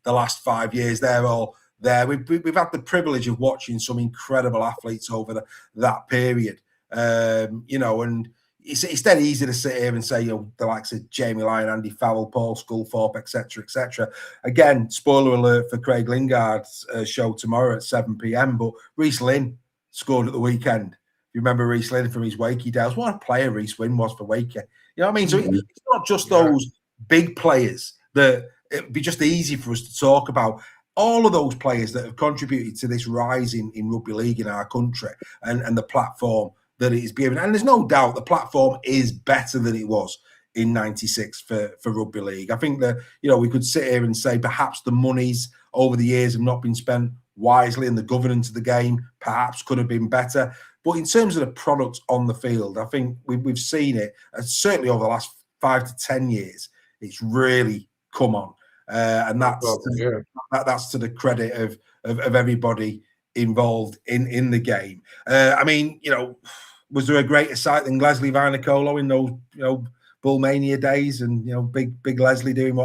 the last 5 years. They're all there. We've had the privilege of watching some incredible athletes over that period. And. It's dead easy to sit here and say, the likes of Jamie Lyon, Andy Farrell, Paul Sculthorpe, etc., etc. Again, spoiler alert for Craig Lingard's show tomorrow at 7 p.m. But Reece Lynn scored at the weekend. You remember Reece Lynn from his Wakey days? What a player Reece Lynn was for Wakey. You know what I mean? So it's not just those big players that it'd be just easy for us to talk about. All of those players that have contributed to this rise in rugby league in our country and the platform that it is given. And there's no doubt the platform is better than it was in '96 for rugby league. I think that, we could sit here and say perhaps the monies over the years have not been spent wisely, and the governance of the game perhaps could have been better. But in terms of the product on the field, I think we've seen it, certainly over the last 5 to 10 years, it's really come on. And that's to the credit of everybody involved in the game. Was there a greater sight than Leslie Vainicolo in those, Bullmania days, and big Leslie doing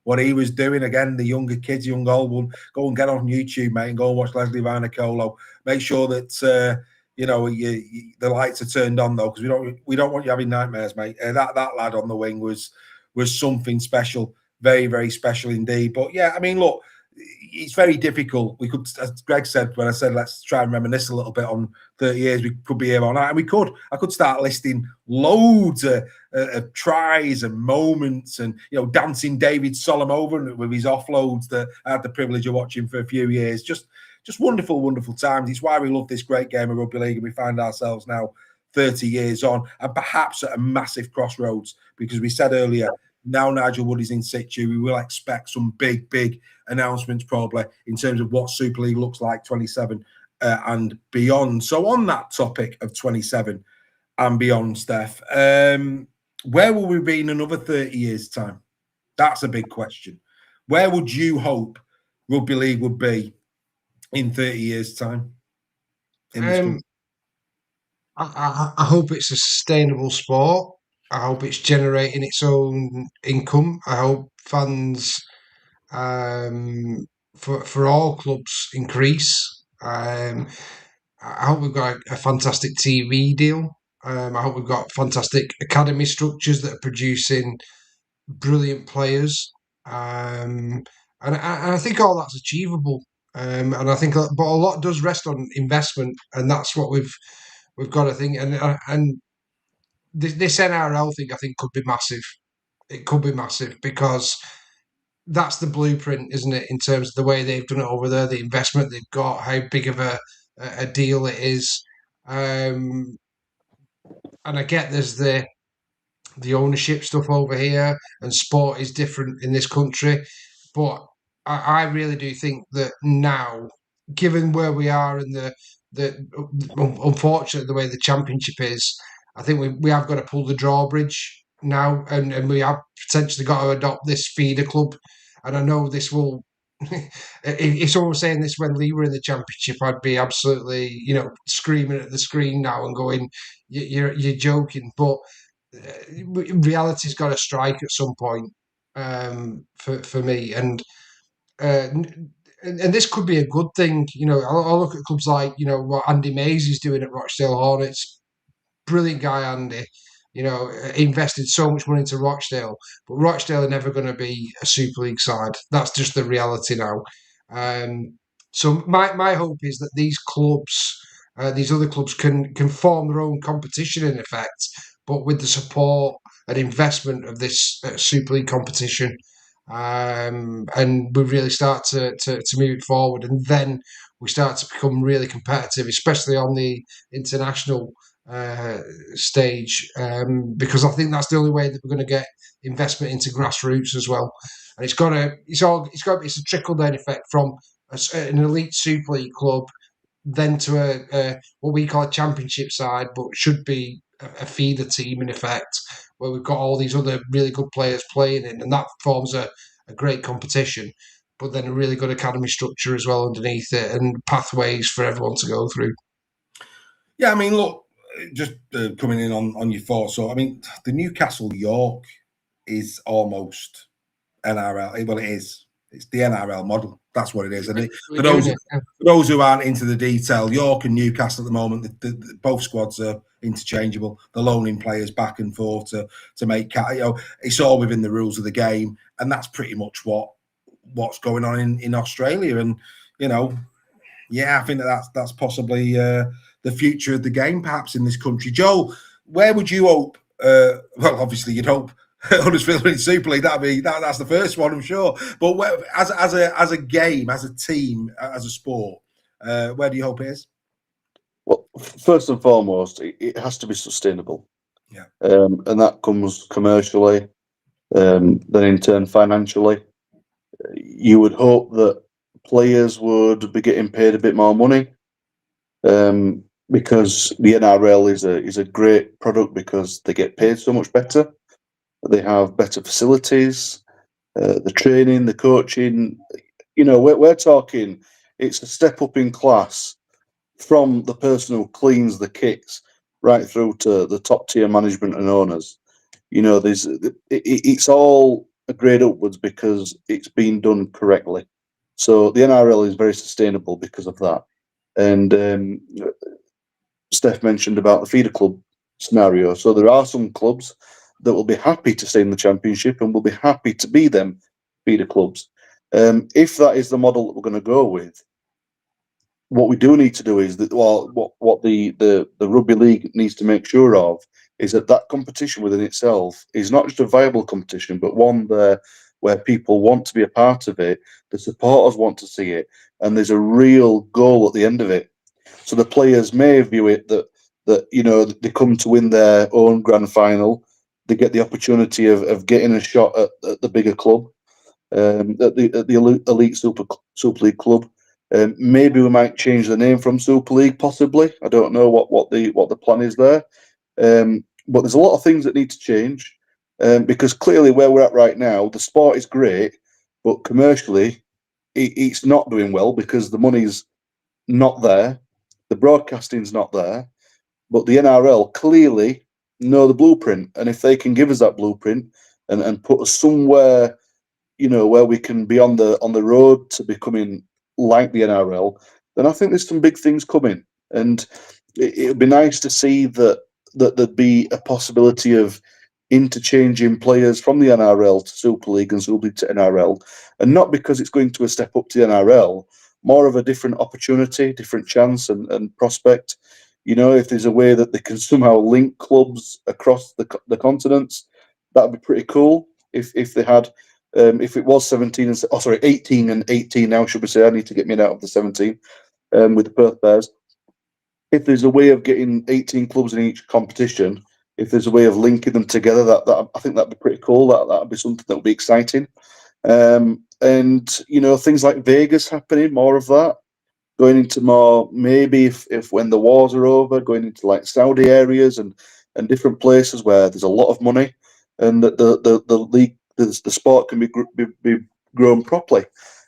what he was doing? Again, the younger kids, young old, will go and get on YouTube, mate, and go and watch Leslie Vainicolo. Make sure that the lights are turned on though, because we don't want you having nightmares, mate. That lad on the wing was something special, very, very special indeed. But yeah, I mean, look, it's very difficult. We could, as Greg said, when I said let's try and reminisce a little bit on 30 years, we could be here all night, and we could. I could start listing loads of tries and moments, and dancing David Solomon with his offloads that I had the privilege of watching for a few years. Just wonderful, wonderful times. It's why we love this great game of rugby league, and we find ourselves now 30 years on, and perhaps at a massive crossroads, because we said earlier, now Nigel Wood is in situ, we will expect some big announcements probably in terms of what Super League looks like 27 and beyond. So on that topic of 27 and beyond, Steph, where will we be in another 30 years' time? That's a big question. Where would you hope rugby league would be in 30 years' time? I hope it's a sustainable sport. I hope it's generating its own income. I hope fans for all clubs increase. I hope we've got a fantastic TV deal. I hope we've got fantastic academy structures that are producing brilliant players. And I think all that's achievable. And I think, but a lot does rest on investment, and that's what we've got to think. And this NRL thing, I think, could be massive. It could be massive because that's the blueprint, isn't it? In terms of the way they've done it over there, the investment they've got, how big of a deal it is. And I get there's the ownership stuff over here, and sport is different in this country. But I really do think that now, given where we are and the unfortunately the way the championship is, I think we have got to pull the drawbridge now, and we have potentially got to adopt this feeder club. And I know this will. If someone was saying this when Leigh were in the championship, I'd be absolutely, screaming at the screen now and going, "You're joking!" But reality's got to strike at some point for me, and this could be a good thing. I'll look at clubs like what Andy Mays is doing at Rochdale Hornets. Brilliant guy, Andy. Invested so much money into Rochdale, but Rochdale are never going to be a Super League side. That's just the reality now. So my hope is that these clubs, these other clubs, can form their own competition in effect, but with the support and investment of this Super League competition, and we really start to move it forward, and then we start to become really competitive, especially on the international stage, because I think that's the only way that we're going to get investment into grassroots as well. And it's a trickle down effect from an elite Super League club, then to a what we call a championship side, but should be a feeder team in effect, where we've got all these other really good players playing in, and that forms a great competition. But then a really good academy structure as well underneath it, and pathways for everyone to go through. Yeah, I mean, look, just coming in on your thoughts. So, I mean, the Newcastle York is almost NRL. Well, it is. It's the NRL model. That's what it is. And for those who aren't into the detail, York and Newcastle at the moment, both squads are interchangeable. They're loaning players back and forth to make it's all within the rules of the game, and that's pretty much what's going on in Australia. And I think that's possibly the future of the game, perhaps, in this country. Joel, where would you hope? Well, obviously, you'd hope Huddersfield in Super League. That's the first one, I'm sure. But as a game, as a team, as a sport, where do you hope it is? Well, first and foremost, it has to be sustainable. Yeah. And that comes commercially, then in turn financially. You would hope that players would be getting paid a bit more money, because the NRL is a great product because they get paid so much better. They have better facilities, the training, the coaching. We're talking, it's a step up in class from the person who cleans the kits right through to the top tier management and owners. It's all a grade upwards because it's been done correctly. So the NRL is very sustainable because of that. And Steph mentioned about the feeder club scenario. So there are some clubs that will be happy to stay in the championship and will be happy to be them feeder clubs. If that is the model that we're going to go with, what we do need to do is that, well, what the rugby league needs to make sure of is that competition within itself is not just a viable competition, but one where people want to be a part of it, the supporters want to see it, and there's a real goal at the end of it. So the players may view it that they come to win their own grand final, they get the opportunity of getting a shot at the bigger club, at the elite Super League club. Maybe we might change the name from Super League, possibly. I don't know what the plan is there. But there's a lot of things that need to change, because clearly where we're at right now, the sport is great, but commercially it's not doing well because the money's not there, the broadcasting's not there, but the NRL clearly know the blueprint, and if they can give us that blueprint and put us somewhere, where we can be on the road to becoming like the NRL, then I think there's some big things coming, and it would be nice to see that there'd be a possibility of interchanging players from the NRL to Super League and Super League to NRL, and not because it's going to a step up to the NRL, more of a different opportunity, different chance and prospect. If there's a way that they can somehow link clubs across the continents, that'd be pretty cool. If they had, if it was 18 and 18 now, should we say? I need to get me out of the 17 with the Perth Bears. If there's a way of getting 18 clubs in each competition, if there's a way of linking them together, that I think that'd be pretty cool. That'd be something that would be exciting. And things like Vegas happening, more of that, going into more, maybe if when the wars are over, going into like Saudi areas and different places where there's a lot of money, and that the league, the sport can be grown properly.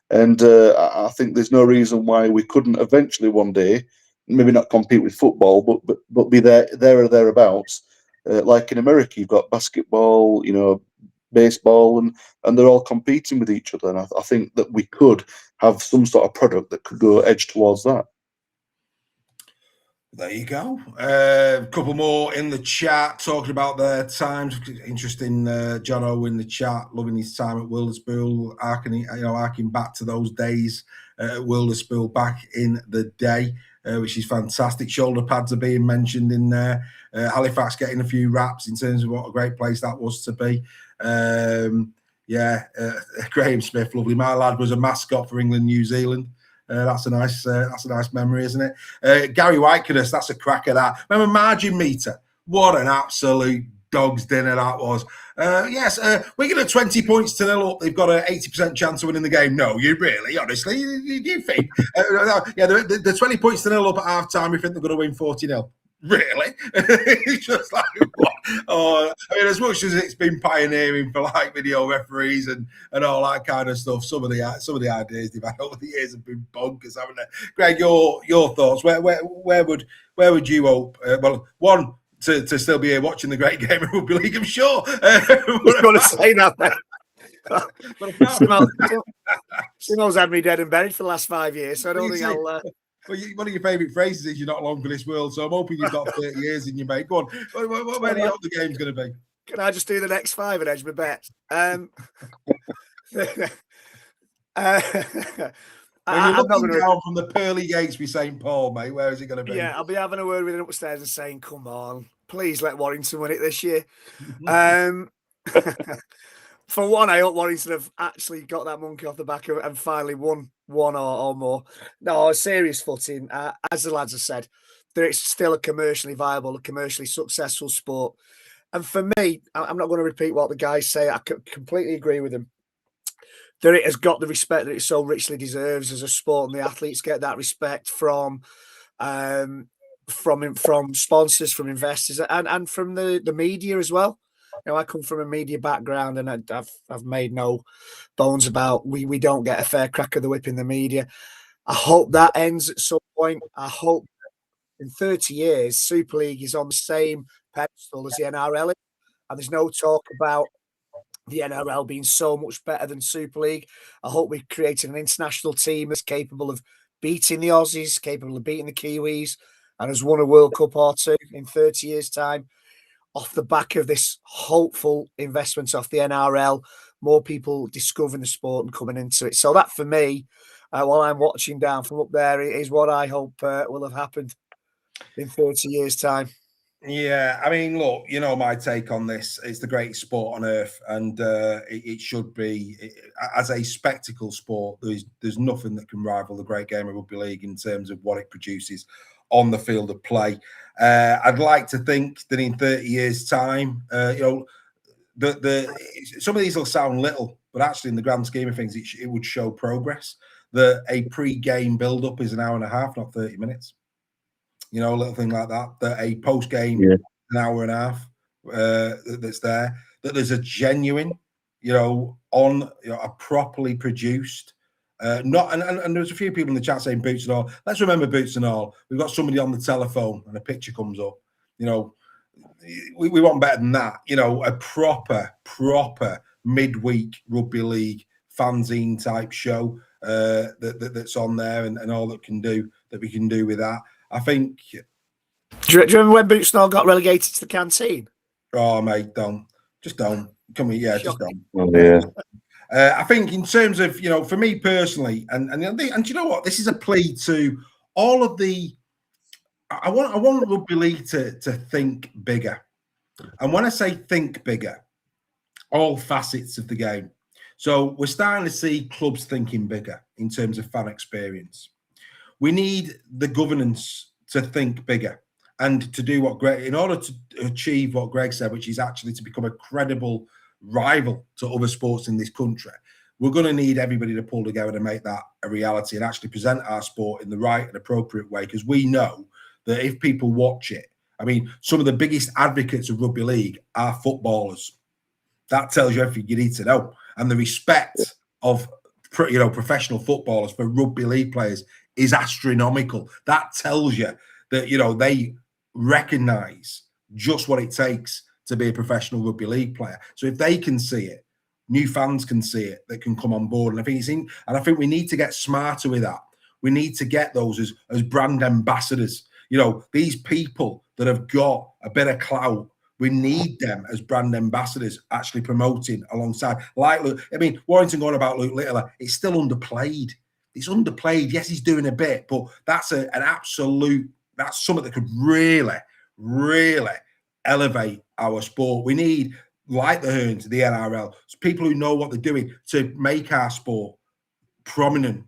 And I think there's no reason why we couldn't eventually one day, maybe not compete with football, but be there or thereabouts. Like in America, you've got basketball, baseball, and they're all competing with each other. And I think that we could have some sort of product that could go edge towards that. There you go. A couple more in the chat talking about their times. Interesting, Jono in the chat, loving his time at Wilderspool, harking back to those days at Wilderspool back in the day, which is fantastic. Shoulder pads are being mentioned in there. Halifax getting a few raps in terms of what a great place that was to be. Graham Smith, lovely. My lad was a mascot for England, New Zealand. That's a nice memory, isn't it? Gary Whitecurse, that's a cracker. That remember margin meter? What an absolute dog's dinner that was. Yes, we're going to 20 points to 0 up. They've got an 80% chance of winning the game. No, you really, honestly, you think? The 20 points to 0 up at half time. You think they're going to win 40-0? Really? It's just like, what? As much as it's been pioneering for like video referees and all that kind of stuff, some of the ideas they've had over the years have been bonkers, haven't they? Greg, your thoughts? Where would you hope? One, to still be here watching the great game of rugby league, I'm sure. I was going to say that, mate. Simo's had me dead and buried for the last 5 years, so I don't think I'll. Well, one of your favourite phrases is "you're not long for this world," so I'm hoping you've got 30 years in you, mate. Go on, where do you hope the game's going to be? Can I just do the next 5 and edge my bets? When you're looking down from the pearly gates with St. Paul, mate, where is it going to be? Yeah, I'll be having a word with him upstairs and saying, "Come on, please let Warrington win it this year." For one, I hope Warrington have actually got that monkey off the back of it and finally won one or more. No, serious footing. As the lads have said, it's still a commercially viable, a commercially successful sport. And for me, I'm not going to repeat what the guys say. I completely agree with them. That it has got the respect that it so richly deserves as a sport, and the athletes get that respect from sponsors, from investors, and from the media as well. I come from a media background, and I've made no bones about we don't get a fair crack of the whip in the media. I hope that ends at some point. I hope in 30 years, Super League is on the same pedestal as the NRL is, and there's no talk about the NRL being so much better than Super League. I hope we've created an international team that's capable of beating the Aussies, capable of beating the Kiwis, and has won a World Cup or two in 30 years' time. Off the back of this hopeful investment off the NRL, more people discovering the sport and coming into it. So that for me, while I'm watching down from up there, is what I hope will have happened in 30 years' time. Yeah, I mean, look, you know my take on this. It's the greatest sport on earth, and it should be as a spectacle sport. There's nothing that can rival the great game of rugby league in terms of what it produces on the field of play. I'd like to think that in 30 years' time, some of these will sound little, but actually, in the grand scheme of things, it would show progress. That a pre-game build-up is an hour and a half, not 30 minutes. You know, a little thing like that. That a post-game an hour and a half that's there. That there's a genuine, a properly produced. And there's a few people in the chat saying boots and all. Let's remember boots and all. We've got somebody on the telephone and a picture comes up. We want better than that. A proper midweek rugby league fanzine type show that's on there and all that we can do with that. I think. Do you remember when Boots and all got relegated to the canteen? Oh, mate, don't. Come here, yeah, just don't. Oh, yeah. I think in terms of, for me personally, and you know what, this is a plea to all of the. I want rugby league to think bigger, and when I say think bigger, all facets of the game. So we're starting to see clubs thinking bigger in terms of fan experience. We need the governance to think bigger and to do what Greg, in order to achieve what Greg said, which is actually to become a credible rival to other sports in this country. We're going to need everybody to pull together to make that a reality and actually present our sport in the right and appropriate way, because we know that if people watch it, I mean, some of the biggest advocates of rugby league are footballers. That tells you everything you need to know. And the respect of professional footballers for rugby league players is astronomical. That tells you that they recognise just what it takes to be a professional rugby league player. So if they can see it, new fans can see it that can come on board. And I think we need to get smarter with that. We need to get those as brand ambassadors. These people that have got a bit of clout, we need them as brand ambassadors actually promoting alongside. Warrington going about Luke Littler, it's still underplayed. It's underplayed. Yes, he's doing a bit, but that's an absolute, that's something that could really, really elevate our sport. We need, like the Hearns, the NRL, people who know what they're doing to make our sport prominent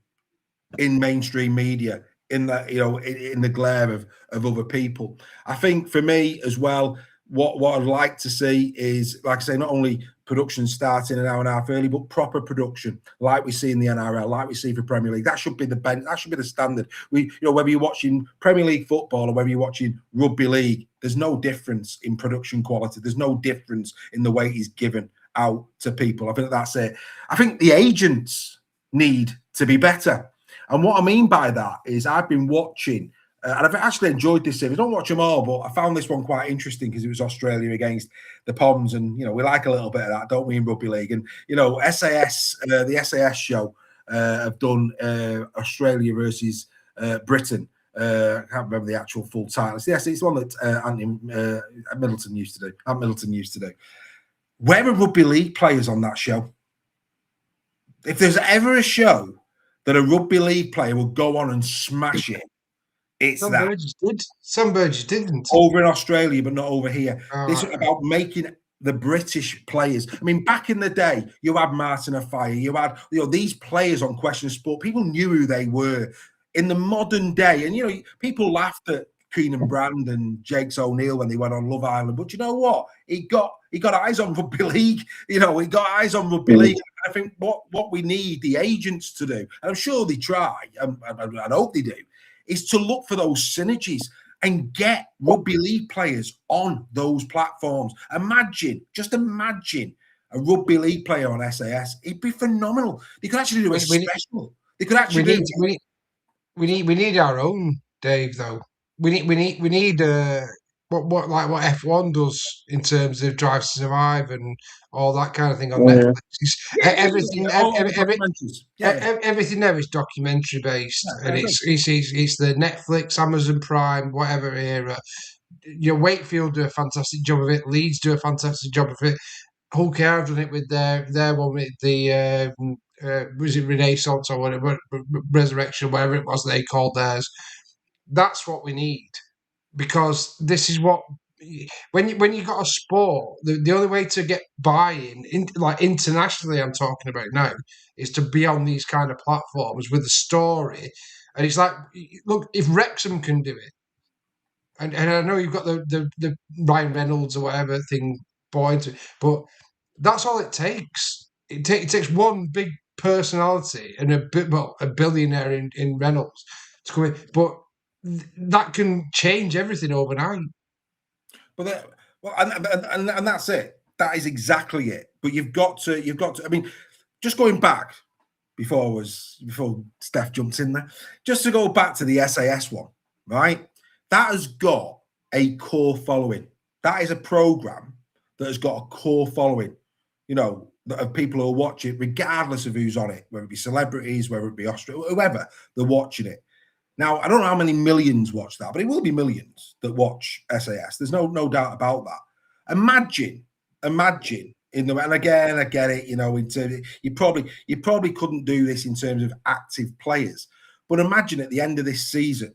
in mainstream media, in the glare of other people. I think for me as well, what I'd like to see is, like I say, not only production starting an hour and a half early, but proper production, like we see in the NRL, like we see for Premier League. That should be the standard. Whether you're watching Premier League football or whether you're watching rugby league, there's no difference in production quality. There's no difference in the way it's given out to people. I think that's it. I think the agents need to be better. And what I mean by that is I've been watching, and I've actually enjoyed this series. I don't watch them all, but I found this one quite interesting because it was Australia against the Poms, and we like a little bit of that, don't we, in rugby league? And SAS, the SAS show have done Australia versus Britain. I can't remember the actual full title. Yes, it's one that Middleton used to do. Where are rugby league players on that show? If there's ever a show that a rugby league player will go on and smash it, it's Some that. Burgess did. Some Burgess didn't. Over in Australia, but not over here. This is Right. about making the British players. I mean, back in the day, you had Martin Afire, you had these players on Question Sport. People knew who they were. In the modern day, and people laughed at Keenan Brand and Jakes O'Neill when they went on Love Island. But you know what? He got eyes on rugby league. He got eyes on rugby league. I think what we need the agents to do, and I'm sure they try, and I hope they do, is to look for those synergies and get rugby league players on those platforms. Just imagine a rugby league player on SAS. It'd be phenomenal. They could actually do a special. They could actually We need our own, Dave. Though we need what F1 does in terms of Drive to Survive and all that kind of thing on Netflix. Everything there is documentary based, and it's the Netflix, Amazon Prime, whatever era. Wakefield do a fantastic job of it. Leeds do a fantastic job of it. Hull have done it with their one with the was it Renaissance or whatever, Resurrection, whatever it was they called theirs. That's what we need, because this is what when you got a sport, the only way to get buy-in, like internationally, I'm talking about now, is to be on these kind of platforms with a story. And it's like, look, if Wrexham can do it, and I know you've got the Ryan Reynolds or whatever thing point, but that's all it takes. It takes one big personality and a billionaire in Reynolds to come in, but that can change everything overnight. But and that's it. That is exactly it. But you've got to. I mean, just going back before Steph jumped in there, just to go back to the SAS one, right? That has got a core following. That is a program that has got a core following. You know, of people who watch it, regardless of who's on it, whether it be celebrities, whether it be Australia, whoever, they're watching it. Now, I don't know how many millions watch that, but it will be millions that watch SAS. There's no doubt about that. Imagine in the, and again, I get it, you know, you probably couldn't do this in terms of active players, but imagine at the end of this season,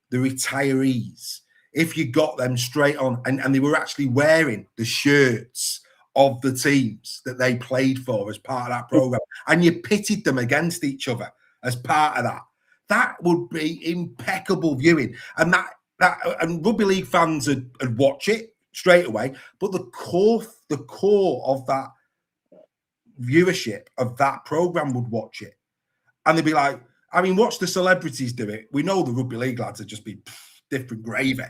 the retirees, if you got them straight on and they were actually wearing the shirts of the teams that they played for as part of that program, and you pitted them against each other as part of that. That would be impeccable viewing, and and rugby league fans would watch it straight away. But the core of that viewership of that program would watch it, and they'd be like, I mean, watch the celebrities do it. We know the rugby league lads would just be different gravy.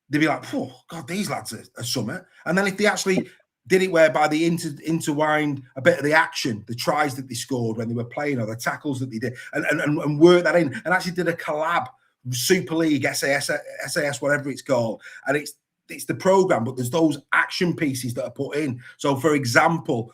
They'd be like, oh God, these lads are something. And then if they actually did it whereby they intertwined a bit of the action, the tries that they scored when they were playing, or the tackles that they did, and worked that in, and actually did a collab, Super League, SAS, whatever it's called, and it's the program, but there's those action pieces that are put in. So, for example,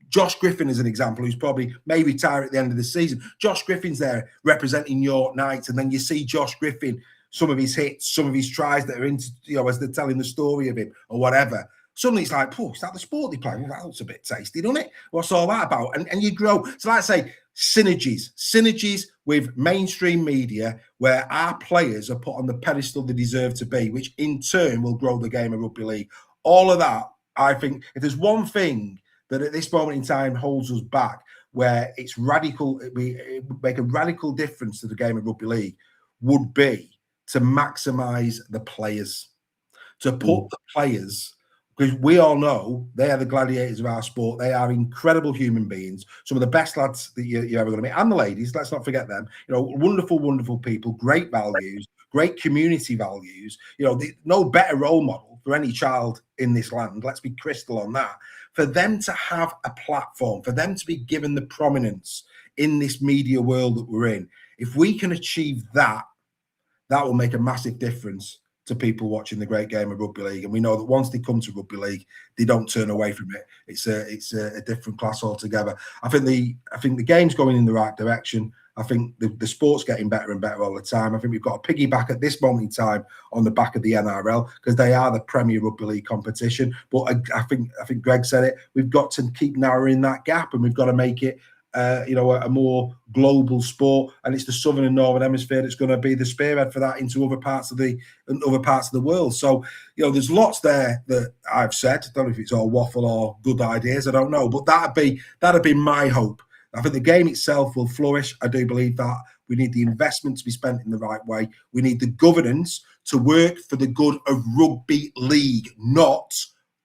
Josh Griffin is an example, who's probably may retire at the end of the season. Josh Griffin's there representing York Knights, and then you see Josh Griffin, some of his hits, some of his tries that are into, you know, as they're telling the story of him or whatever. Suddenly it's like, oh, is that the sport they play? Well, that looks a bit tasty, doesn't it? What's all that about? And you grow. So like I say, synergies with mainstream media where our players are put on the pedestal they deserve to be, which in turn will grow the game of rugby league. All of that, I think, if there's one thing that at this moment in time holds us back, where it's radical, it would make a radical difference to the game of rugby league, would be to maximise the players, to put the players, because we all know they are the gladiators of our sport. They are incredible human beings, some of the best lads that you're ever going to meet, and the ladies. Let's not forget them. You know, wonderful, wonderful people, great values, great community values. You know, no better role model for any child in this land. Let's be crystal on that. For them to have a platform, for them to be given the prominence in this media world that we're in, if we can achieve that, that will make a massive difference to people watching the great game of rugby league. And we know that once they come to rugby league, they don't turn away from it. It's a different class altogether. I think the game's going in the right direction. I think the sport's getting better and better all the time. I think we've got to piggyback at this moment in time on the back of the NRL, because they are the premier rugby league competition. But I think Greg said it. We've got to keep narrowing that gap, and we've got to make it a more global sport, and it's the southern and northern hemisphere that's going to be the spearhead for that into other parts of the world. So, you know, there's lots there that I've said. I don't know if it's all waffle or good ideas. I don't know, but that'd be my hope. I think the game itself will flourish. I do believe that. We need the investment to be spent in the right way. We need the governance to work for the good of rugby league, not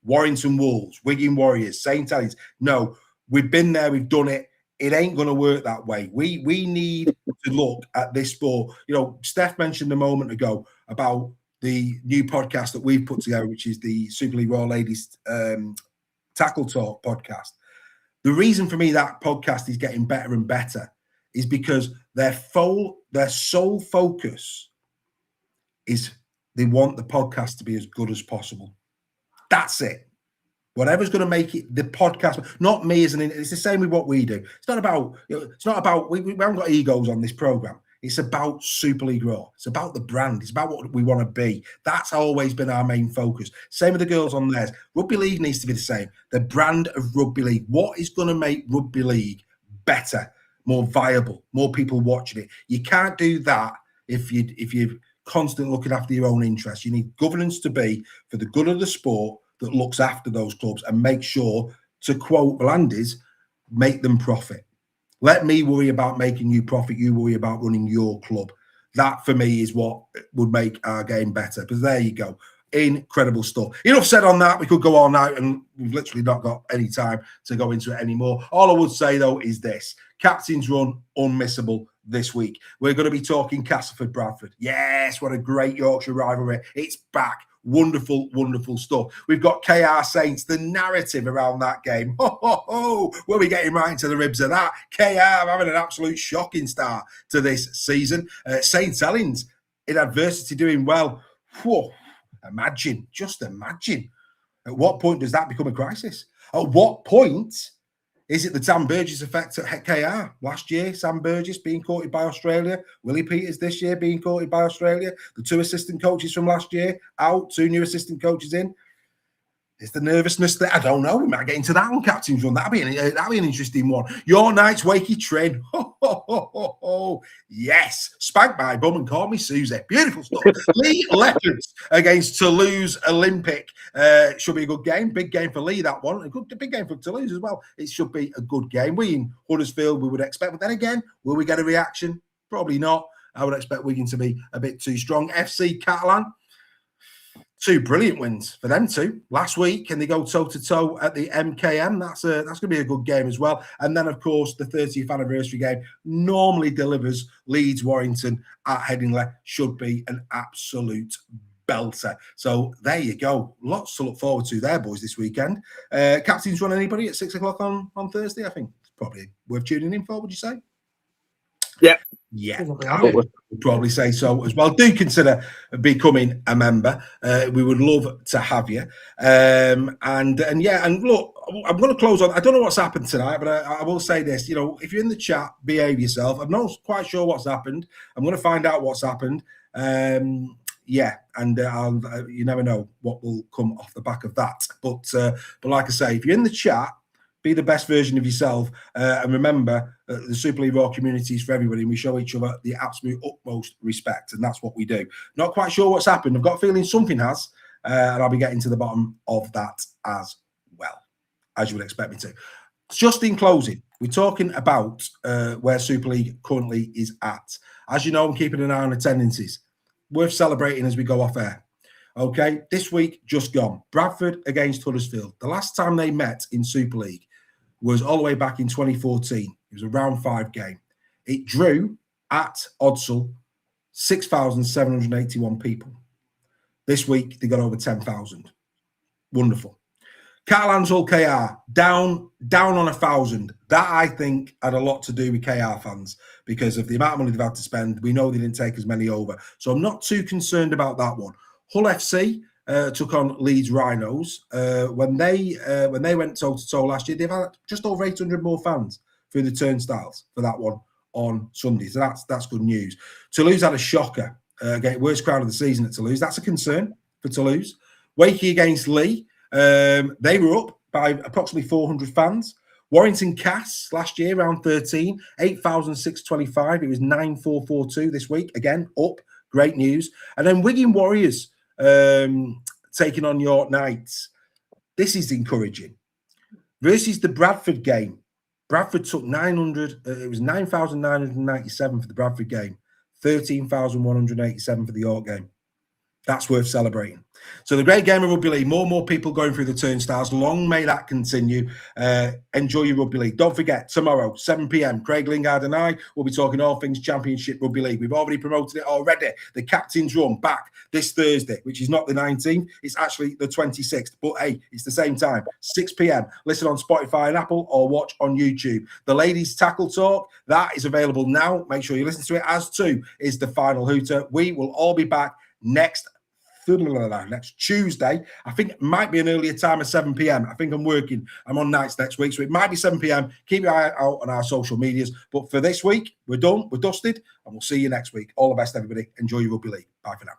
Warrington Wolves, Wigan Warriors, St. Helens. No, we've been there, we've done it. It ain't going to work that way. We need to look at this sport. You know, Steph mentioned a moment ago about the new podcast that we've put together, which is the Super League Raw Ladies Tackle Talk podcast. The reason for me that podcast is getting better and better is because their sole focus is they want the podcast to be as good as possible. That's it. Whatever's going to make it the podcast, not me as it's the same with what we do. It's not about, we haven't got egos on this program. It's about Super League Raw. It's about the brand. It's about what we want to be. That's always been our main focus. Same with the girls on theirs. Rugby League needs to be the same. The brand of Rugby League. What is going to make Rugby League better, more viable, more people watching it? You can't do that if you're constantly looking after your own interests. You need governance to be for the good of the sport that looks after those clubs and make sure, to quote V'landys, make them profit. Let me worry about making you profit. You worry about running your club. That, for me, is what would make our game better. Because there you go. Incredible stuff. Enough said on that. We could go all night, and we've literally not got any time to go into it anymore. All I would say, though, is this. Captain's run, unmissable this week. We're going to be talking Castleford Bradford. Yes, what a great Yorkshire rivalry. It's back. Wonderful, wonderful stuff. We've got KR Saints, the narrative around that game. Ho, ho, ho. We'll be getting right into the ribs of that. KR having an absolute shocking start to this season. Saints Ellens in adversity doing well. Whoa. Imagine, just imagine. At what point does that become a crisis? At what point is it the Sam Burgess effect at KR? Last year, Sam Burgess being courted by Australia. Willie Peters this year being courted by Australia. The 2 assistant coaches from last year out, 2 new assistant coaches in. Is the nervousness there? I don't know. We might get into that on Captain's Run. That'd be an interesting one. Your night's Wakey train. Ho, ho, ho, ho, ho. Yes. Spank my bum and call me Susie. Beautiful stuff. Leigh Leopards against Toulouse Olympic. Should be a good game. Big game for Leigh, that one. A big game for Toulouse as well. It should be a good game. We in Huddersfield, we would expect. But then again, will we get a reaction? Probably not. I would expect Wigan to be a bit too strong. FC Catalan. 2 brilliant wins for them two last week, and they go toe-to-toe at the MKM. That's going to be a good game as well. And then, of course, the 30th anniversary game normally delivers Leeds Warrington at Headingley. Should be an absolute belter. So there you go. Lots to look forward to there, boys, this weekend. Captain's Run, anybody at 6 o'clock on Thursday? I think it's probably worth tuning in for, would you say? Yeah, I would probably say so as well. Do consider becoming a member. We would love to have you. And look, I'm going to close on. I don't know what's happened tonight, but I will say this. You know, if you're in the chat, behave yourself. I'm not quite sure what's happened. I'm going to find out what's happened. You never know what will come off the back of that. But like I say, if you're in the chat, be the best version of yourself. And remember, the Super League Raw community is for everybody, and we show each other the absolute utmost respect, and that's what we do. Not quite sure what's happened. I've got a feeling something has, and I'll be getting to the bottom of that as well, as you would expect me to. Just in closing, we're talking about where Super League currently is at. As you know, I'm keeping an eye on attendances. Worth celebrating as we go off air. Okay, this week just gone. Bradford against Huddersfield. The last time they met in Super League was all the way back in 2014. It was a round 5 game. It drew at Odsal 6,781 people. This week they got over 10,000. Wonderful. Catalans Hull KR down on 1,000. That, I think, had a lot to do with KR fans because of the amount of money they've had to spend. We know they didn't take as many over, so I'm not too concerned about that one. Hull FC took on Leeds Rhinos. When they went toe-to-toe last year, they've had just over 800 more fans through the turnstiles for that one on Sunday. So that's good news. Toulouse had a shocker. Worst crowd of the season at Toulouse. That's a concern for Toulouse. Wakey against Leigh. They were up by approximately 400 fans. Warrington Cass last year, round 13, 8,625. It was 9,442 this week. Again, up. Great news. And then Wigan Warriors taking on York Knights. This is encouraging. Versus the Bradford game. Bradford took 9,997 for the Bradford game. 13,187 for the York game. That's worth celebrating. So the great game of rugby league, more and more people going through the turnstiles. Long may that continue. Enjoy your rugby league. Don't forget, tomorrow, 7 p.m, Craig Lingard and I will be talking all things Championship Rugby League. We've already promoted it already. The Captain's Run back this Thursday, which is not the 19th. It's actually the 26th. But hey, it's the same time, 6 p.m. Listen on Spotify and Apple or watch on YouTube. The Ladies Tackle Talk, that is available now. Make sure you listen to it, as too is the Final Hooter. We will all be back next next Tuesday. I think it might be an earlier time of 7 p.m. I think I'm working. I'm on nights next week, so it might be 7 p.m. Keep your eye out on our social medias. But for this week, we're done. We're dusted, and we'll see you next week. All the best, everybody. Enjoy your rugby league. Bye for now.